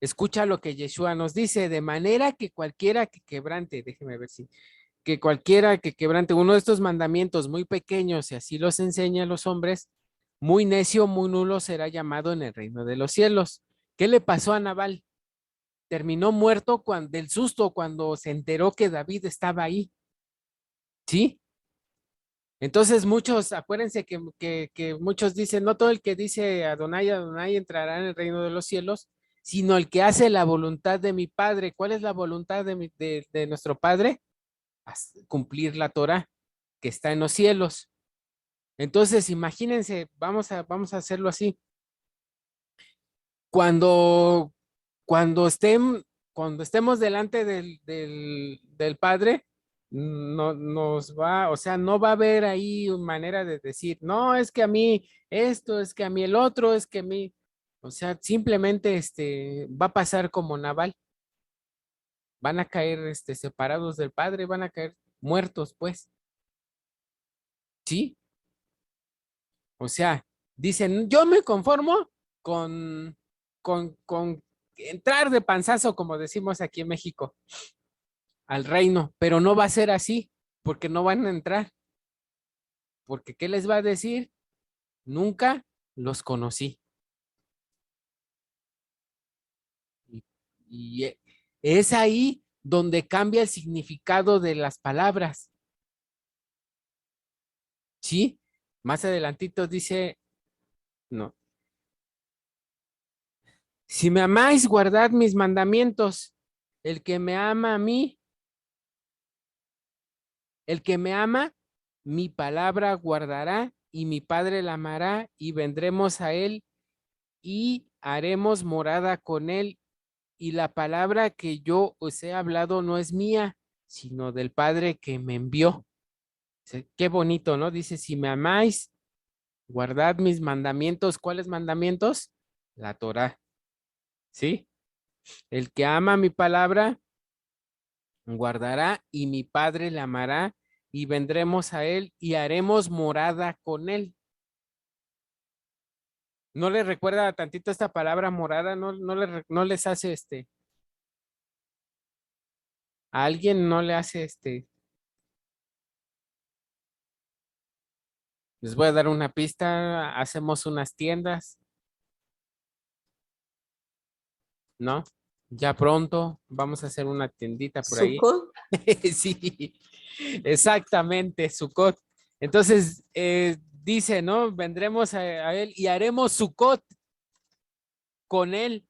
escucha lo que Yeshua nos dice, de manera que cualquiera que quebrante, déjeme ver si, que cualquiera que quebrante uno de estos mandamientos muy pequeños y así los enseña a los hombres, muy necio, muy nulo será llamado en el reino de los cielos. ¿Qué le pasó a Nabal? Terminó muerto del susto cuando se enteró que David estaba ahí. ¿Sí? Entonces muchos, acuérdense que muchos dicen, no todo el que dice Adonai, Adonai entrará en el reino de los cielos, sino el que hace la voluntad de mi Padre. ¿Cuál es la voluntad de nuestro Padre? Cumplir la Torah que está en los cielos. Entonces, imagínense, vamos a hacerlo así. Cuando, cuando, cuando estemos delante del Padre, no nos va, o sea, no va a haber ahí manera de decir, no, es que a mí esto, es que a mí el otro, es que a mí, o sea, simplemente va a pasar como Naval. Van a caer separados del Padre, van a caer muertos, pues. ¿Sí? O sea, dicen, yo me conformo con, con entrar de panzazo, como decimos aquí en México, al reino, pero no va a ser así, porque no van a entrar. Porque ¿qué les va a decir? Nunca los conocí. Y, y es ahí donde cambia el significado de las palabras. ¿Sí? Más adelantito dice, no. Si me amáis, guardad mis mandamientos. El que me ama a mí, el que me ama, mi palabra guardará y mi Padre la amará y vendremos a él y haremos morada con él. Y la palabra que yo os he hablado no es mía, sino del Padre que me envió. Qué bonito, ¿no? Dice, si me amáis, guardad mis mandamientos. ¿Cuáles mandamientos? La Torah, ¿sí? El que ama mi palabra, guardará y mi Padre le amará y vendremos a él y haremos morada con él. ¿No les recuerda tantito esta palabra morada? ¿No les hace a alguien no le hace les voy a dar una pista, hacemos unas tiendas, ¿no? Ya pronto vamos a hacer una tiendita por ahí. Sukkot. Sí, exactamente, Sukkot. Entonces, dice, ¿no? Vendremos a él y haremos Sukkot con él.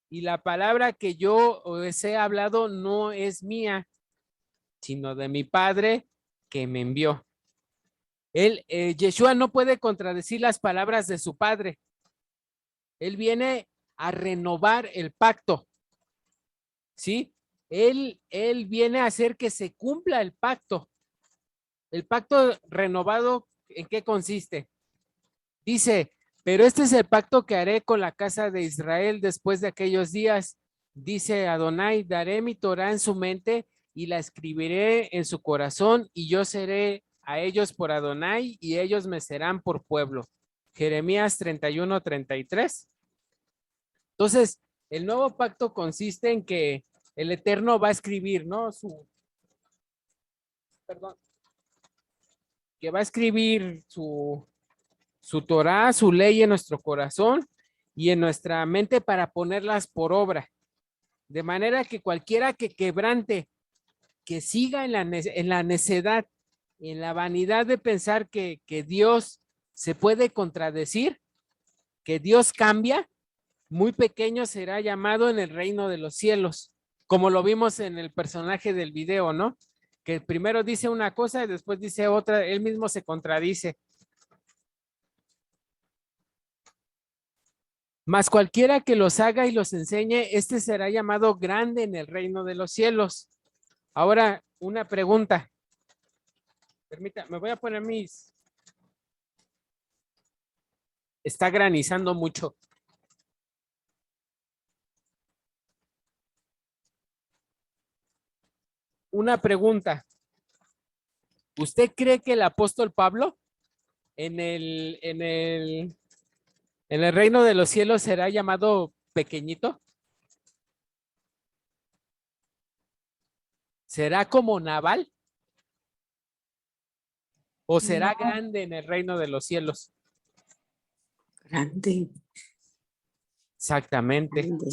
Y la palabra que yo os he hablado no es mía, sino de mi Padre que me envió. Yeshua no puede contradecir las palabras de su Padre. Él viene a renovar el pacto, ¿sí? Él viene a hacer que se cumpla el pacto. El pacto renovado, ¿en qué consiste? Dice, pero este es el pacto que haré con la casa de Israel después de aquellos días. Dice Adonai, daré mi Torah en su mente y la escribiré en su corazón y yo seré a ellos por Adonai y ellos me serán por pueblo. Jeremías 31:33. Entonces, el nuevo pacto consiste en que el Eterno va a escribir, ¿no? Que va a escribir su Torah, su ley en nuestro corazón y en nuestra mente para ponerlas por obra. De manera que cualquiera que quebrante, que siga en la necedad, en la vanidad de pensar que Dios se puede contradecir, que Dios cambia, muy pequeño será llamado en el reino de los cielos, como lo vimos en el personaje del video, ¿no? Que primero dice una cosa y después dice otra, él mismo se contradice. Mas cualquiera que los haga y los enseñe, este será llamado grande en el reino de los cielos. Ahora, una pregunta. Permítame, me voy a poner mis... Está granizando mucho. Una pregunta. ¿Usted cree que el apóstol Pablo en el reino de los cielos será llamado pequeñito? ¿Será como Naval? ¿O será No. grande en el reino de los cielos? Grande, Exactamente. grande.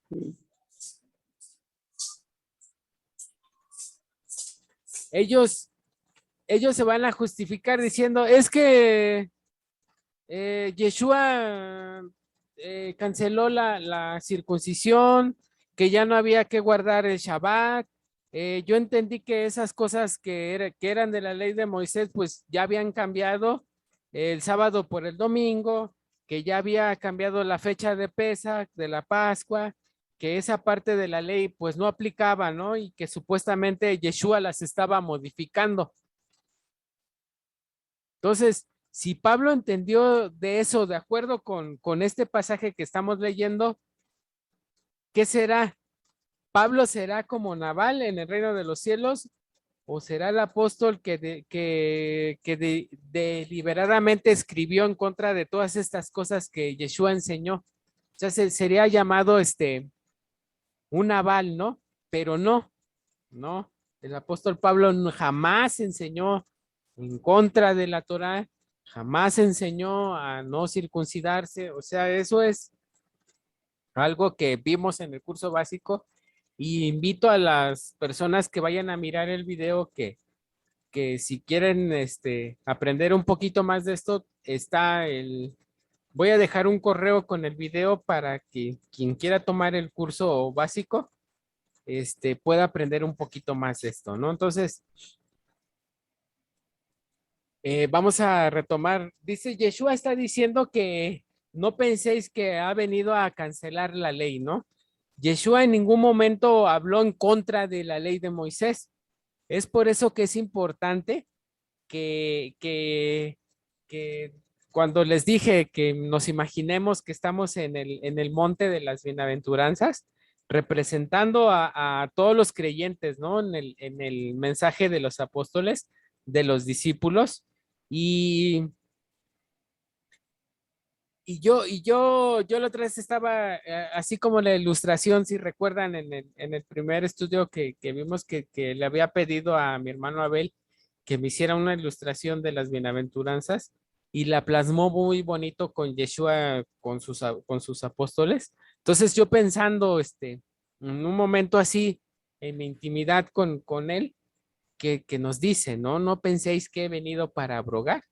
Mm. Ellos se van a justificar diciendo, es que Yeshua canceló la circuncisión, que ya no había que guardar el Shabbat. Yo entendí que esas cosas que eran de la ley de Moisés, pues ya habían cambiado el sábado por el domingo, que ya había cambiado la fecha de Pesach, de la Pascua, que esa parte de la ley pues no aplicaba, ¿no? Y que supuestamente Yeshua las estaba modificando. Entonces, si Pablo entendió de eso de acuerdo con este pasaje que estamos leyendo, ¿qué será? ¿Pablo será como Naval en el reino de los cielos? ¿O será el apóstol que deliberadamente escribió en contra de todas estas cosas que Yeshua enseñó? O sea, sería llamado un Naval, ¿no? Pero no. El apóstol Pablo jamás enseñó en contra de la Torá, jamás enseñó a no circuncidarse. O sea, eso es algo que vimos en el curso básico y invito a las personas que vayan a mirar el video que si quieren aprender un poquito más de esto, voy a dejar un correo con el video para que quien quiera tomar el curso básico, pueda aprender un poquito más de esto, ¿no? Entonces, vamos a retomar. Dice, Yeshua está diciendo que no penséis que ha venido a cancelar la ley, ¿no? Yeshua en ningún momento habló en contra de la ley de Moisés. Es por eso que es importante que cuando les dije que nos imaginemos que estamos en el monte de las bienaventuranzas, representando a todos los creyentes, ¿no? En el mensaje de los apóstoles, de los discípulos, y, yo la otra vez estaba, así como la ilustración, si recuerdan, en el primer estudio que vimos que le había pedido a mi hermano Abel que me hiciera una ilustración de las bienaventuranzas y la plasmó muy bonito con Yeshua, con sus apóstoles. Entonces yo pensando, en un momento así, en mi intimidad con él, que nos dice, ¿no? No penséis que he venido para abrogar.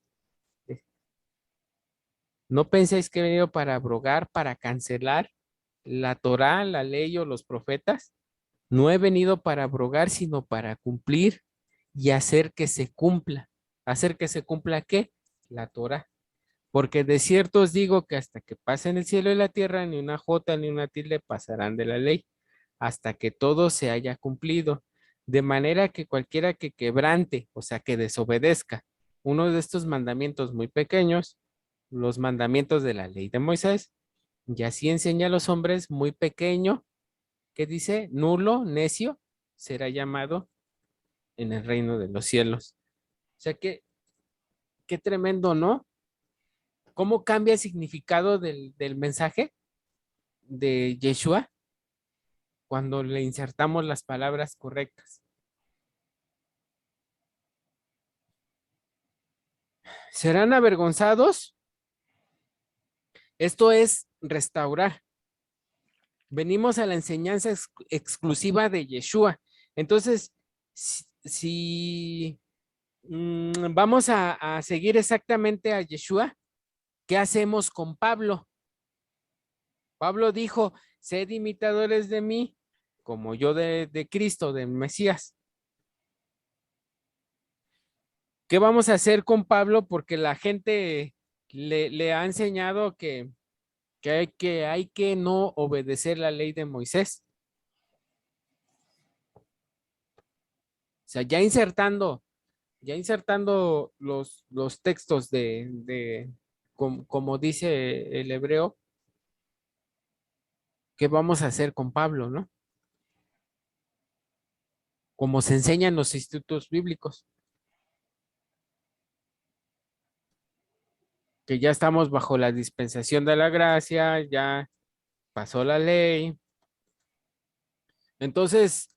No penséis que he venido para abrogar, para cancelar la Torá, la ley o los profetas. No he venido para abrogar, sino para cumplir y hacer que se cumpla. ¿Hacer que se cumpla qué? La Torá. Porque de cierto os digo que hasta que pasen el cielo y la tierra, ni una jota ni una tilde pasarán de la ley, hasta que todo se haya cumplido. De manera que cualquiera que quebrante, o sea, que desobedezca uno de estos mandamientos muy pequeños, los mandamientos de la ley de Moisés. Y así enseña a los hombres muy pequeño, que dice, nulo, necio, será llamado en el reino de los cielos. O sea que, qué tremendo, ¿no? ¿Cómo cambia el significado del mensaje de Yeshua cuando le insertamos las palabras correctas? ¿Serán avergonzados? Esto es restaurar. Venimos a la enseñanza exclusiva de Yeshua. Entonces, si vamos a seguir exactamente a Yeshua, ¿qué hacemos con Pablo? Pablo dijo, sed imitadores de mí, como yo de Cristo, de Mesías. ¿Qué vamos a hacer con Pablo? Porque la gente le ha enseñado que hay que no obedecer la ley de Moisés. O sea, ya insertando los textos como dice el hebreo, ¿qué vamos a hacer con Pablo, no? Como se enseña en los institutos bíblicos, que ya estamos bajo la dispensación de la gracia, ya pasó la ley. Entonces,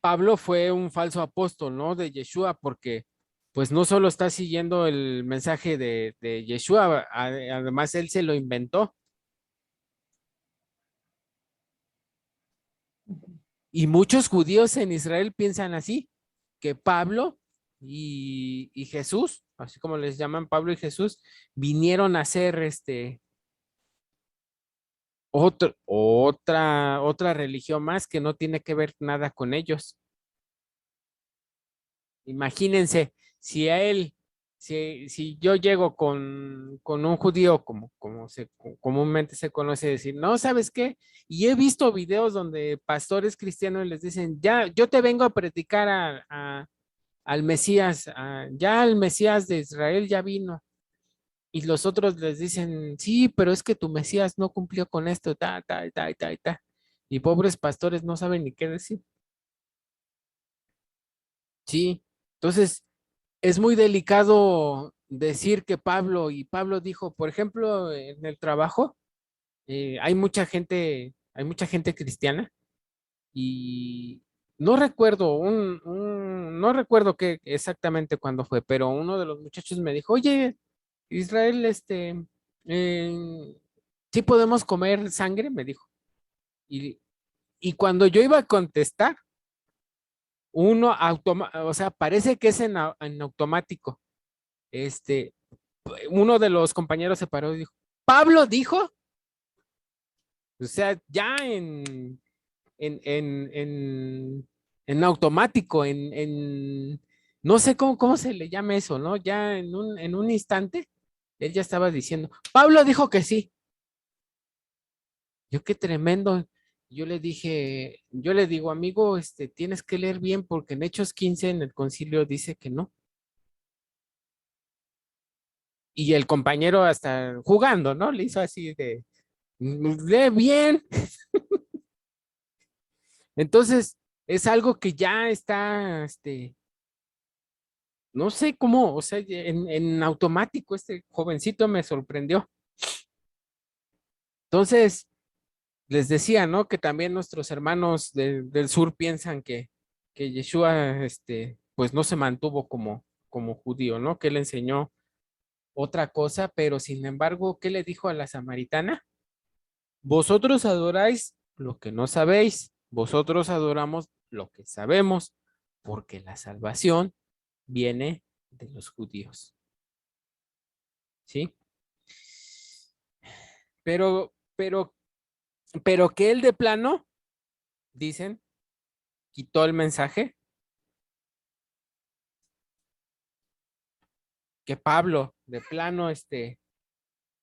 Pablo fue un falso apóstol, ¿no? De Yeshua, porque pues no solo está siguiendo el mensaje de Yeshua, además él se lo inventó. Y muchos judíos en Israel piensan así, que Pablo y Jesús, así como les llaman Pablo y Jesús, vinieron a ser otra religión más que no tiene que ver nada con ellos. Imagínense, si a él, si yo llego con un judío, comúnmente se conoce, decir, no, ¿sabes qué? Y he visto videos donde pastores cristianos les dicen, ya, yo te vengo a predicar al Mesías, ya el Mesías de Israel ya vino. Y los otros les dicen, sí, pero es que tu Mesías no cumplió con esto, ta, ta, ta, ta, ta. Y pobres pastores no saben ni qué decir. Sí, entonces es muy delicado decir que Pablo dijo, por ejemplo, en el trabajo, hay mucha gente cristiana y no recuerdo qué exactamente cuándo fue, pero uno de los muchachos me dijo, oye, Israel, ¿sí podemos comer sangre? Me dijo. Y, y cuando yo iba a contestar, o sea, parece que es en automático. Este, uno de los compañeros se paró y dijo, ¿Pablo dijo? O sea, ya en, en, en, en automático, no sé cómo se le llama eso, ¿no? Ya en un instante, él ya estaba diciendo, Pablo dijo que sí. Yo qué tremendo. Yo le digo, amigo, tienes que leer bien porque en Hechos 15 en el concilio dice que no. Y el compañero hasta jugando, ¿no? Le hizo así de, lee bien. Entonces, es algo que ya está, no sé cómo, o sea, en automático este jovencito me sorprendió. Entonces, les decía, ¿no? Que también nuestros hermanos del sur piensan que Yeshua, pues no se mantuvo como judío, ¿no? Que él enseñó otra cosa, pero sin embargo, ¿qué le dijo a la samaritana? Vosotros adoráis lo que no sabéis, vosotros adoramos lo que sabemos, porque la salvación viene de los judíos. ¿Sí? Pero, pero que él de plano, dicen, quitó el mensaje, que Pablo de plano,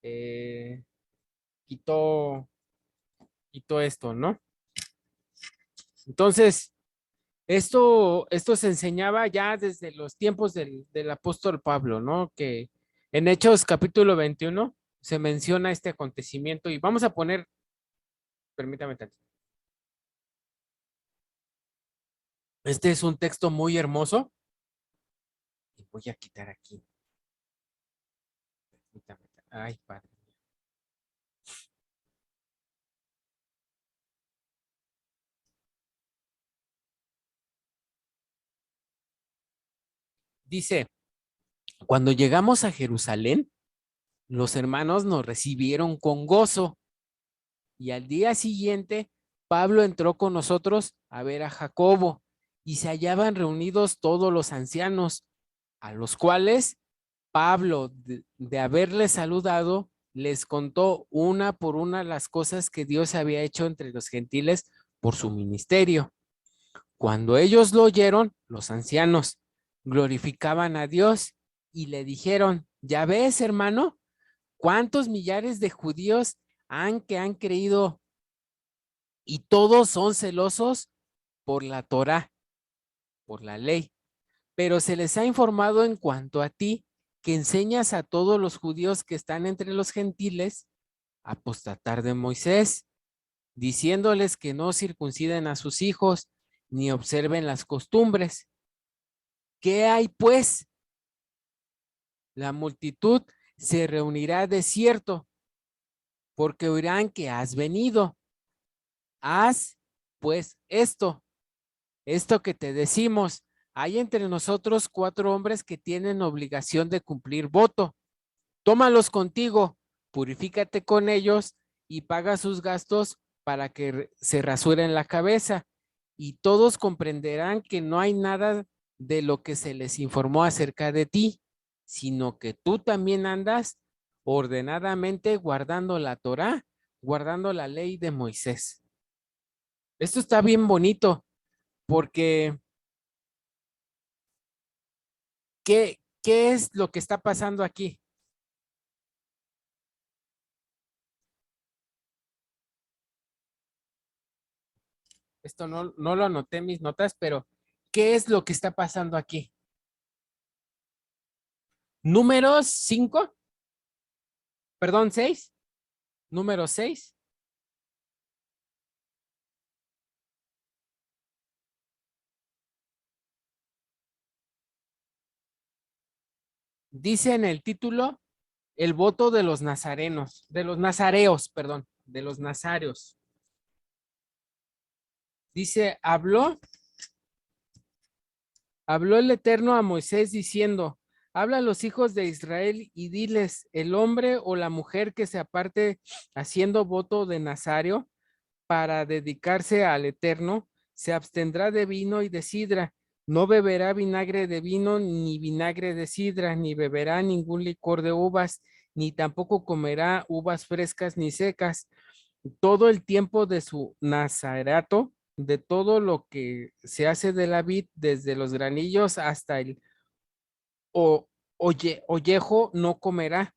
eh, quitó, quitó esto, ¿no? Entonces, esto se enseñaba ya desde los tiempos del apóstol Pablo, ¿no? Que En Hechos capítulo 21 se menciona este acontecimiento y vamos a poner, permítame tantito. Este es un texto muy hermoso. Y voy a quitar aquí. Permítame. Ay, padre. Dice, cuando llegamos a Jerusalén, los hermanos nos recibieron con gozo y al día siguiente Pablo entró con nosotros a ver a Jacobo y se hallaban reunidos todos los ancianos, a los cuales Pablo, de haberles saludado, les contó una por una las cosas que Dios había hecho entre los gentiles por su ministerio. Cuando ellos lo oyeron, los ancianos glorificaban a Dios y le dijeron, ya ves, hermano, cuántos millares de judíos han creído y todos son celosos por la Torá, por la ley. Pero se les ha informado en cuanto a ti, que enseñas a todos los judíos que están entre los gentiles a apostatar de Moisés, diciéndoles que no circunciden a sus hijos ni observen las costumbres. ¿Qué hay pues? La multitud se reunirá de cierto, porque oirán que has venido. Haz pues esto que te decimos. Hay entre nosotros 4 hombres que tienen obligación de cumplir voto. Tómalos contigo, purifícate con ellos y paga sus gastos para que se rasuren la cabeza. Y todos comprenderán que no hay nada de lo que se les informó acerca de ti, sino que tú también andas ordenadamente guardando la Torá, guardando la ley de Moisés. Esto está bien bonito porque ¿qué es lo que está pasando aquí? Esto no lo anoté en mis notas, pero ¿qué es lo que está pasando aquí? Números 5, perdón, 6, número 6. Dice en el título, el voto de los nazarenos, de los nazareos, perdón, de los nazarios. Dice, habló el Eterno a Moisés diciendo, habla a los hijos de Israel y diles, el hombre o la mujer que se aparte haciendo voto de nazario para dedicarse al Eterno, se abstendrá de vino y de sidra, no beberá vinagre de vino ni vinagre de sidra, ni beberá ningún licor de uvas, ni tampoco comerá uvas frescas ni secas, todo el tiempo de su nazarato, de todo lo que se hace de la vid, desde los granillos hasta el ollejo, no comerá.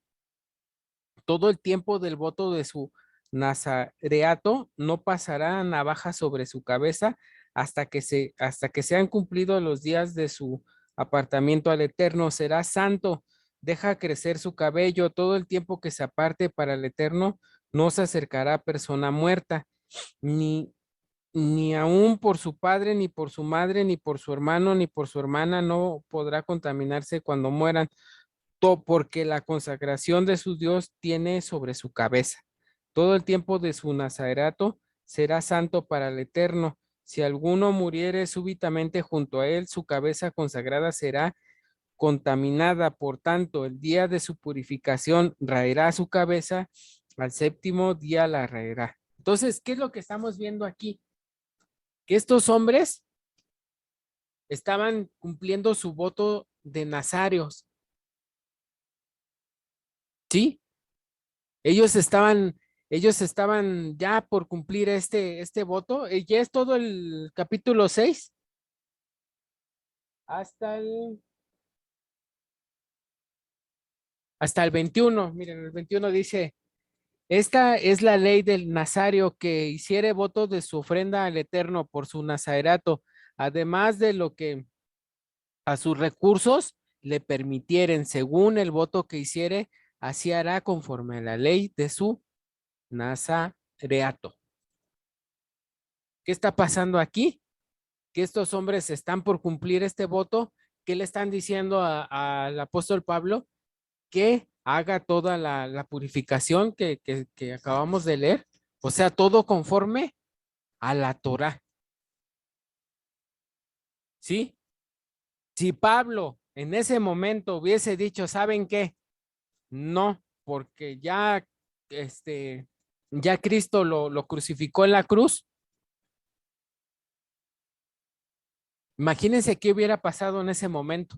Todo el tiempo del voto de su nazareato no pasará navaja sobre su cabeza hasta que sean cumplidos los días de su apartamiento al Eterno. Será santo, deja crecer su cabello todo el tiempo que se aparte para el Eterno. No se acercará a persona muerta, ni aún por su padre, ni por su madre, ni por su hermano, ni por su hermana no podrá contaminarse cuando mueran, porque la consagración de su Dios tiene sobre su cabeza. Todo el tiempo de su nazarato será santo para el Eterno. Si alguno muriere súbitamente junto a él, su cabeza consagrada será contaminada. Por tanto, el día de su purificación raerá su cabeza, al 7º día la raerá. Entonces, ¿qué es lo que estamos viendo aquí? Que estos hombres estaban cumpliendo su voto de nazarios. ¿Sí? Ellos estaban ya por cumplir este voto. Ya es todo el capítulo 6. Hasta el 21. Miren, el 21 dice, esta es la ley del nazario que hiciere voto de su ofrenda al Eterno por su nazarato, además de lo que a sus recursos le permitieren según el voto que hiciere, así hará conforme a la ley de su nazareato. ¿Qué está pasando aquí? Que estos hombres están por cumplir este voto. ¿Qué le están diciendo al apóstol Pablo? Que haga toda la purificación que acabamos de leer. O sea, todo conforme a la Torá. ¿Sí? Si Pablo en ese momento hubiese dicho, ¿saben qué? No, porque ya, ya Cristo lo crucificó en la cruz. Imagínense qué hubiera pasado en ese momento.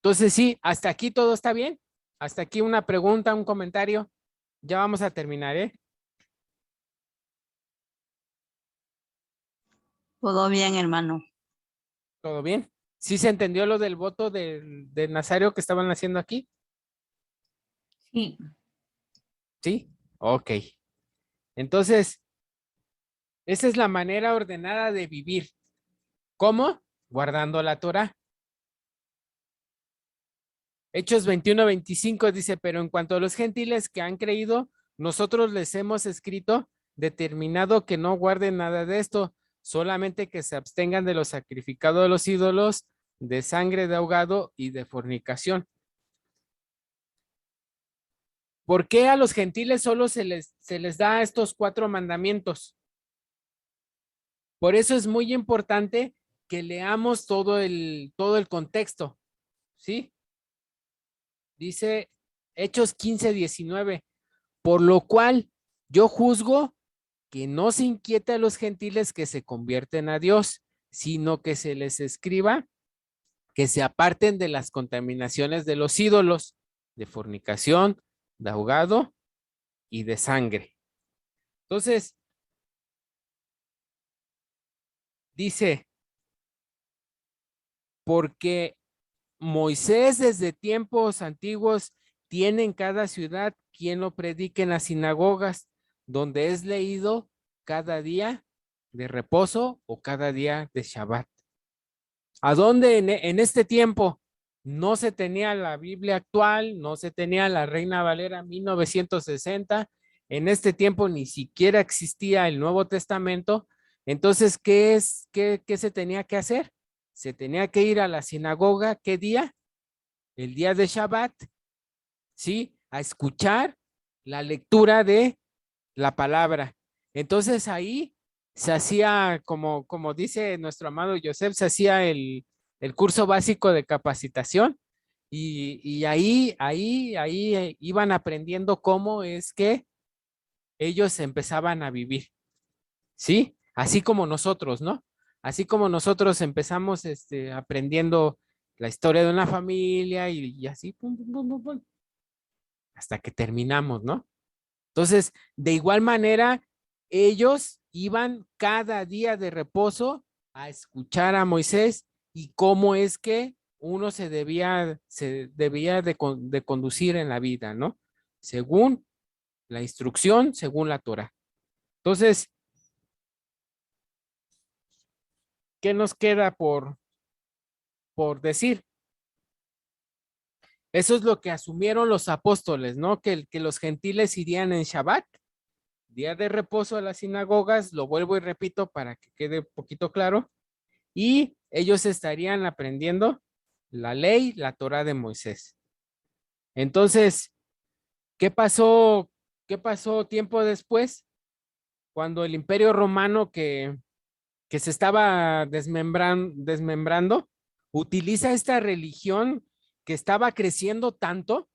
Entonces, sí, hasta aquí todo está bien. Hasta aquí una pregunta, un comentario. Ya vamos a terminar, ¿eh? Todo bien, hermano. ¿Todo bien? ¿Sí se entendió lo del voto de Nazario que estaban haciendo aquí? Sí. Sí. Ok. Entonces, esa es la manera ordenada de vivir. ¿Cómo? Guardando la Torá. Hechos 21-25 dice, pero en cuanto a los gentiles que han creído, nosotros les hemos escrito, determinado que no guarden nada de esto, solamente que se abstengan de lo sacrificado a los ídolos, de sangre de ahogado y de fornicación. ¿Por qué a los gentiles solo se les da estos 4 mandamientos? Por eso es muy importante que leamos todo el contexto, ¿sí? Dice Hechos 15-19, por lo cual yo juzgo que no se inquiete a los gentiles que se convierten a Dios, sino que se les escriba que se aparten de las contaminaciones de los ídolos, de fornicación, de ahogado y de sangre. Entonces, dice, porque Moisés desde tiempos antiguos tiene en cada ciudad quien lo predique en las sinagogas, donde es leído cada día de reposo o cada día de Shabbat. ¿A dónde en este tiempo no se tenía la Biblia actual, no se tenía la Reina Valera 1960? En este tiempo ni siquiera existía el Nuevo Testamento. Entonces, ¿qué se tenía que hacer? Se tenía que ir a la sinagoga. ¿Qué día? El día de Shabbat, ¿sí? A escuchar la lectura de la palabra. Entonces ahí se hacía, como dice nuestro amado Joseph, se hacía el curso básico de capacitación y ahí iban aprendiendo cómo es que ellos empezaban a vivir, ¿sí? Así como nosotros, ¿no? Así como nosotros empezamos aprendiendo la historia de una familia y así, pum, pum, pum, pum, pum, hasta que terminamos, ¿no? Entonces, de igual manera, ellos iban cada día de reposo a escuchar a Moisés y cómo es que uno se debía de conducir en la vida, ¿no? Según la instrucción, según la Torah. Entonces, ¿qué nos queda por decir? Eso es lo que asumieron los apóstoles, ¿no? Que los gentiles irían en Shabbat, día de reposo a las sinagogas, lo vuelvo y repito para que quede un poquito claro, y ellos estarían aprendiendo la ley, la Torá de Moisés. Entonces, ¿qué pasó? ¿Qué pasó tiempo después? Cuando el Imperio Romano que se estaba desmembrando, utiliza esta religión que estaba creciendo tanto,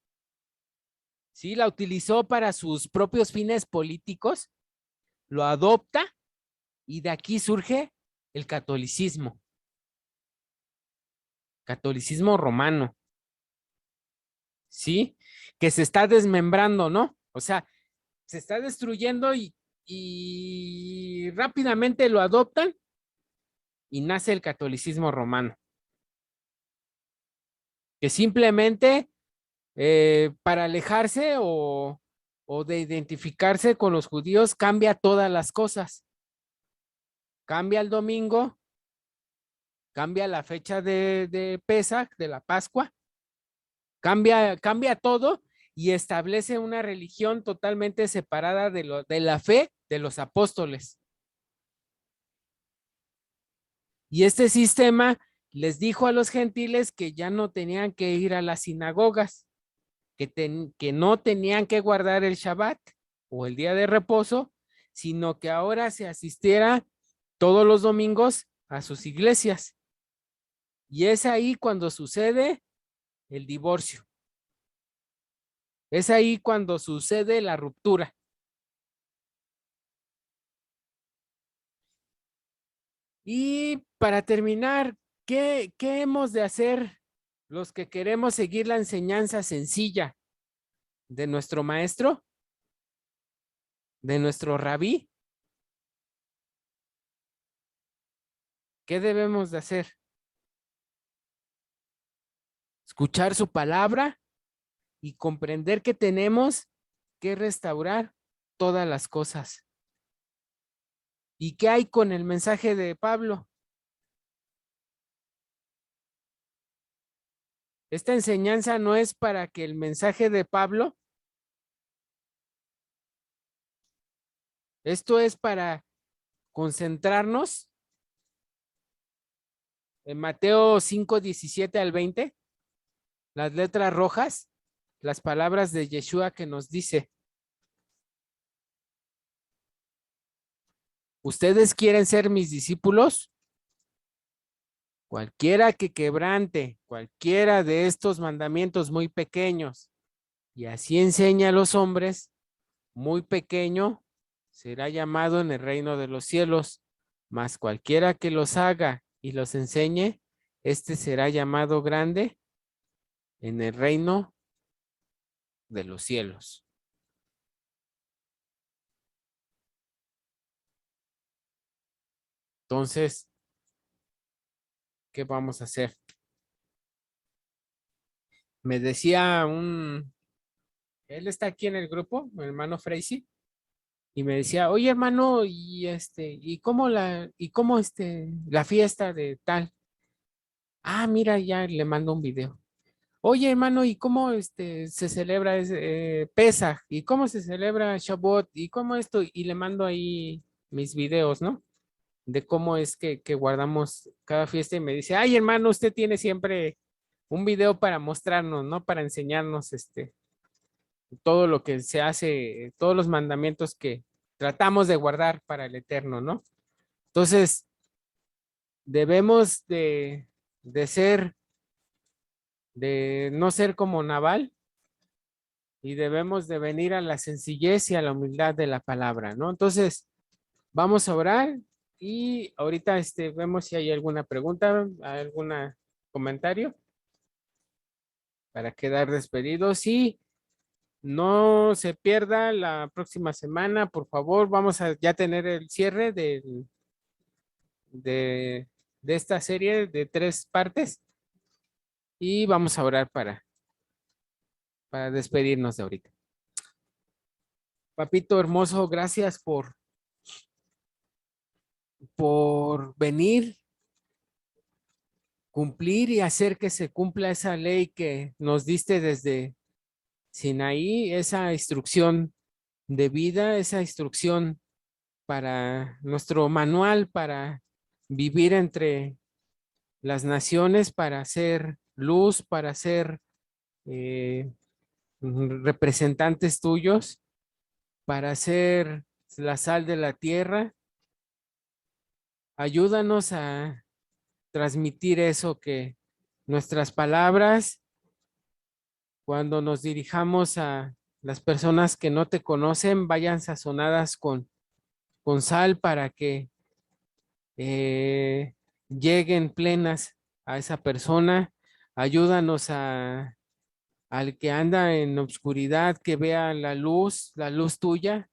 ¿sí? La utilizó para sus propios fines políticos, lo adopta y de aquí surge el catolicismo romano, ¿sí? Que se está desmembrando, ¿no? O sea, se está destruyendo y rápidamente lo adoptan y nace el catolicismo romano, que simplemente para alejarse o de identificarse con los judíos cambia todas las cosas. Cambia el domingo cambia la fecha de Pesaj, de la Pascua, cambia todo y establece una religión totalmente separada de la fe de los apóstoles. Y este sistema les dijo a los gentiles que ya no tenían que ir a las sinagogas, que no tenían que guardar el Shabbat o el día de reposo, sino que ahora se asistiera todos los domingos a sus iglesias. Y es ahí cuando sucede el divorcio. Es ahí cuando sucede la ruptura. Y para terminar, ¿qué hemos de hacer los que queremos seguir la enseñanza sencilla de nuestro maestro, de nuestro rabí? ¿Qué debemos de hacer? Escuchar su palabra y comprender que tenemos que restaurar todas las cosas. ¿Y qué hay con el mensaje de Pablo? Esta enseñanza no es para que el mensaje de Pablo, esto es para concentrarnos en Mateo 5, 17 al 20, las letras rojas, las palabras de Yeshua que nos dice: ¿ustedes quieren ser mis discípulos? Cualquiera que quebrante cualquiera de estos mandamientos muy pequeños y así enseña a los hombres, muy pequeño será llamado en el reino de los cielos, mas cualquiera que los haga y los enseñe, este será llamado grande en el reino de los cielos. Entonces, ¿qué vamos a hacer? Me decía él está aquí en el grupo, mi hermano Freisy, y me decía: oye, hermano, ¿y cómo la fiesta de tal? Ah, mira, ya le mando un video. Oye, hermano, ¿y cómo se celebra Pesaj? ¿Y cómo se celebra Shavuot? ¿Y cómo esto? Y le mando ahí mis videos, ¿no? De cómo es que guardamos cada fiesta y me dice: ay, hermano, usted tiene siempre un video para mostrarnos, ¿no? Para enseñarnos todo lo que se hace, todos los mandamientos que tratamos de guardar para el Eterno, ¿no? Entonces, debemos de no ser como Nabal, y debemos de venir a la sencillez y a la humildad de la palabra, ¿no? Entonces, vamos a orar y ahorita vemos si hay alguna pregunta, algún comentario para quedar despedidos. Y no se pierda la próxima semana, por favor. Vamos a ya tener el cierre de esta serie de 3 partes y vamos a orar para despedirnos de ahorita. Papito hermoso, gracias por venir, cumplir y hacer que se cumpla esa ley que nos diste desde Sinaí, esa instrucción de vida, esa instrucción para nuestro manual, para vivir entre las naciones, para ser luz, para ser representantes tuyos, para ser la sal de la tierra. Ayúdanos a transmitir eso, que nuestras palabras, cuando nos dirijamos a las personas que no te conocen, vayan sazonadas con sal para que lleguen plenas a esa persona. Ayúdanos al que anda en obscuridad, que vea la luz tuya.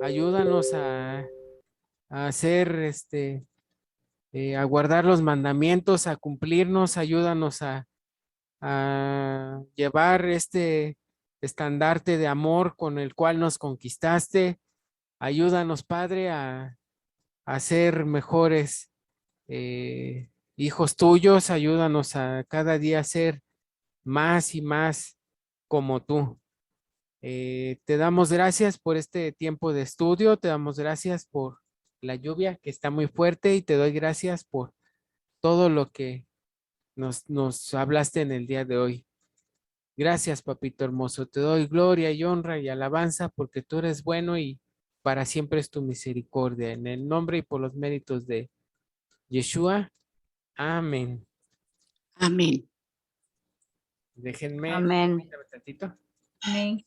Ayúdanos a hacer a guardar los mandamientos, a cumplirnos. Ayúdanos a llevar este estandarte de amor con el cual nos conquistaste. Ayúdanos, Padre, a ser mejores hijos tuyos, ayúdanos a cada día ser más y más como tú. Te damos gracias por este tiempo de estudio, te damos gracias por la lluvia que está muy fuerte y te doy gracias por todo lo que nos hablaste en el día de hoy. Gracias, papito hermoso. Te doy gloria y honra y alabanza porque tú eres bueno y para siempre es tu misericordia. En el nombre y por los méritos de Yeshua. Amén. Amén. Déjenme Amén. permítame tantito. Amén.